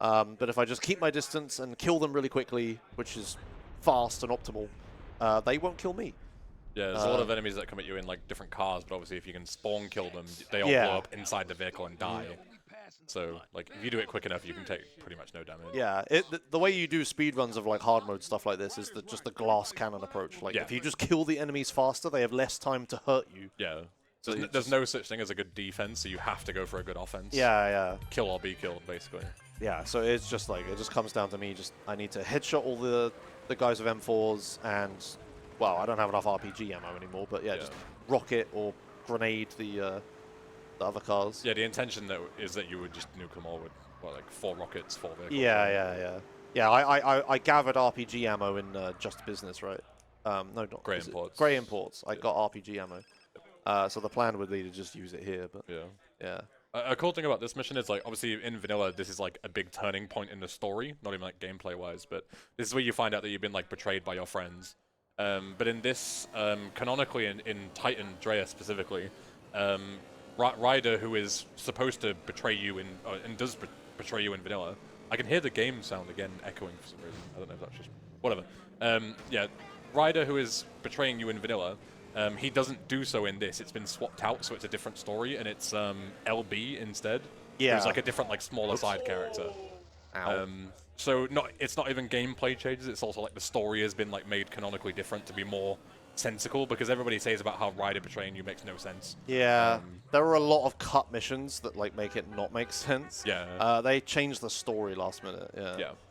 But if I just keep my distance and kill them really quickly, which is fast and optimal, they won't kill me. Yeah, there's a lot of enemies that come at you in like different cars, but obviously if you can spawn kill them, they all blow up inside the vehicle and die. So, like, if you do it quick enough, you can take pretty much no damage. Yeah, the way you do speedruns of, like, hard mode stuff like this is just the glass cannon approach. Like, if you just kill the enemies faster, they have less time to hurt you. Yeah. So there's no such thing as a good defense, so you have to go for a good offense. Yeah. Kill or be killed, basically. Yeah, so it's just, like, it just comes down to me. I need to headshot all the guys with M4s and, well, I don't have enough RPG ammo anymore, but just rocket or grenade the other cars. Yeah, the intention is that you would just nuke them all with, what, like 4 rockets, 4 vehicles. Yeah. Yeah, I gathered RPG ammo in Just Business, right? No, not Grey Imports. Grey Imports. I got RPG ammo. So the plan would be to just use it here, but yeah. A cool thing about this mission is, like, obviously in vanilla, this is like a big turning point in the story, not even like gameplay-wise, but this is where you find out that you've been like betrayed by your friends. But in this, canonically in Tightened'Reas specifically, Ryder, who is supposed to betray you and does betray you in vanilla. I can hear the game sound again echoing for some reason. I don't know if that's just whatever. Yeah, Ryder, who is betraying you in vanilla, he doesn't do so in this. It's been swapped out, so it's a different story, and it's LB instead. Yeah, who's like a different, like, smaller side character. Ow. So it's not even gameplay changes. It's also like the story has been like made canonically different to be more sensical, because everybody says about how Ryder betraying you makes no sense. Yeah, there are a lot of cut missions that like make it not make sense. Yeah. They changed the story last minute.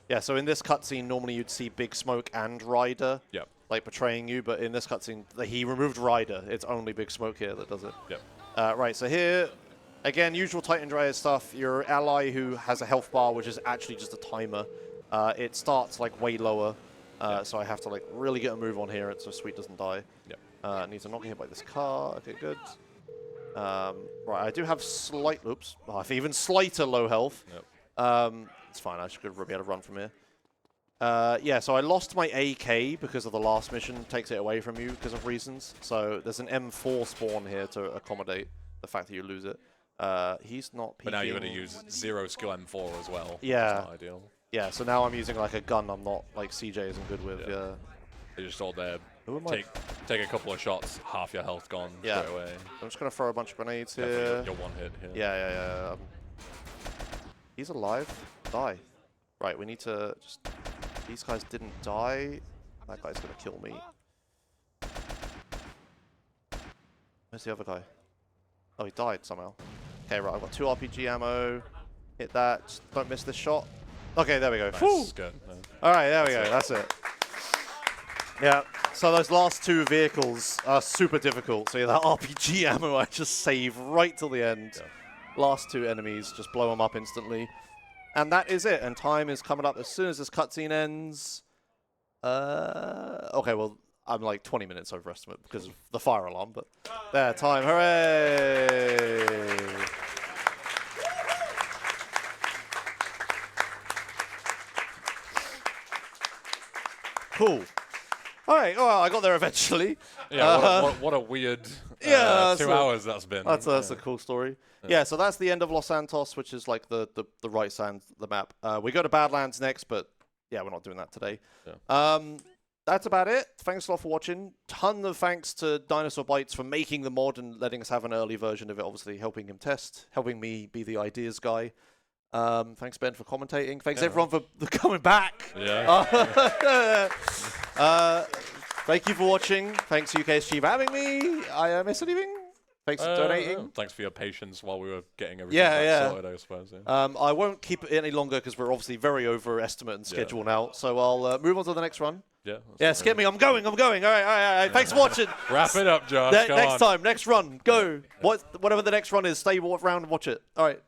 Yeah, so in this cutscene, normally you'd see Big Smoke and Ryder like betraying you, but in this cutscene, he removed Ryder. It's only Big Smoke here that does it. Right, so here, again, usual Tightened'Reas stuff. Your ally who has a health bar, which is actually just a timer. It starts like way lower. So I have to like really get a move on here so Sweet doesn't die. Need to not get hit by this car. Okay, good. Right, I do have even slighter low health. It's fine. I should be able to run from here. Yeah, so I lost my AK because of the last mission. Takes it away from you because of reasons. So there's an M4 spawn here to accommodate the fact that you lose it. He's not peeking. But now you're going to use 0 skill M4 as well. Yeah. That's not ideal. Yeah, so now I'm using like a gun I'm not like CJ isn't good with. They just hold there. Who am Take a couple of shots, half your health gone straight away. I'm just gonna throw a bunch of grenades here. Definitely your one hit here. Yeah. He's alive. Die. Right, we need to just. These guys didn't die. That guy's gonna kill me. Where's the other guy? Oh, he died somehow. Okay, right. I've got 2 RPG ammo. Hit that. Just don't miss this shot. Okay, there we go. Nice. Good. No. All right, there we go. That's it. Yeah. So those last 2 vehicles are super difficult. So yeah, that RPG ammo I just save right till the end. Last 2 enemies, just blow them up instantly. And that is it. And time is coming up as soon as this cutscene ends. Okay, well, I'm like 20 minutes overestimate because of the fire alarm. But there, time. Hooray! Cool. All right, well, I got there eventually. Yeah, what a weird 2 hours that's been. That's a cool story. Yeah, so that's the end of Los Santos, which is like the right side of the map. We go to Badlands next, but yeah, we're not doing that today. That's about it. Thanks a lot for watching. Ton of thanks to Dinosaur Bites for making the mod and letting us have an early version of it, obviously helping him test, helping me be the ideas guy. Thanks, Ben, for commentating. Thanks, everyone, for coming back. Thank you for watching. Thanks UKSG for having me. I miss anything? Thanks for donating. Thanks for your patience while we were getting everything sorted, I suppose. Yeah. I won't keep it any longer because we're obviously very over estimate and schedule now. So I'll move on to the next run. Yeah. Skip me. I'm going. All right. Thanks for watching. Wrap it up, Josh. Next time, next run. Go. Whatever the next run is, stay around and watch it. All right.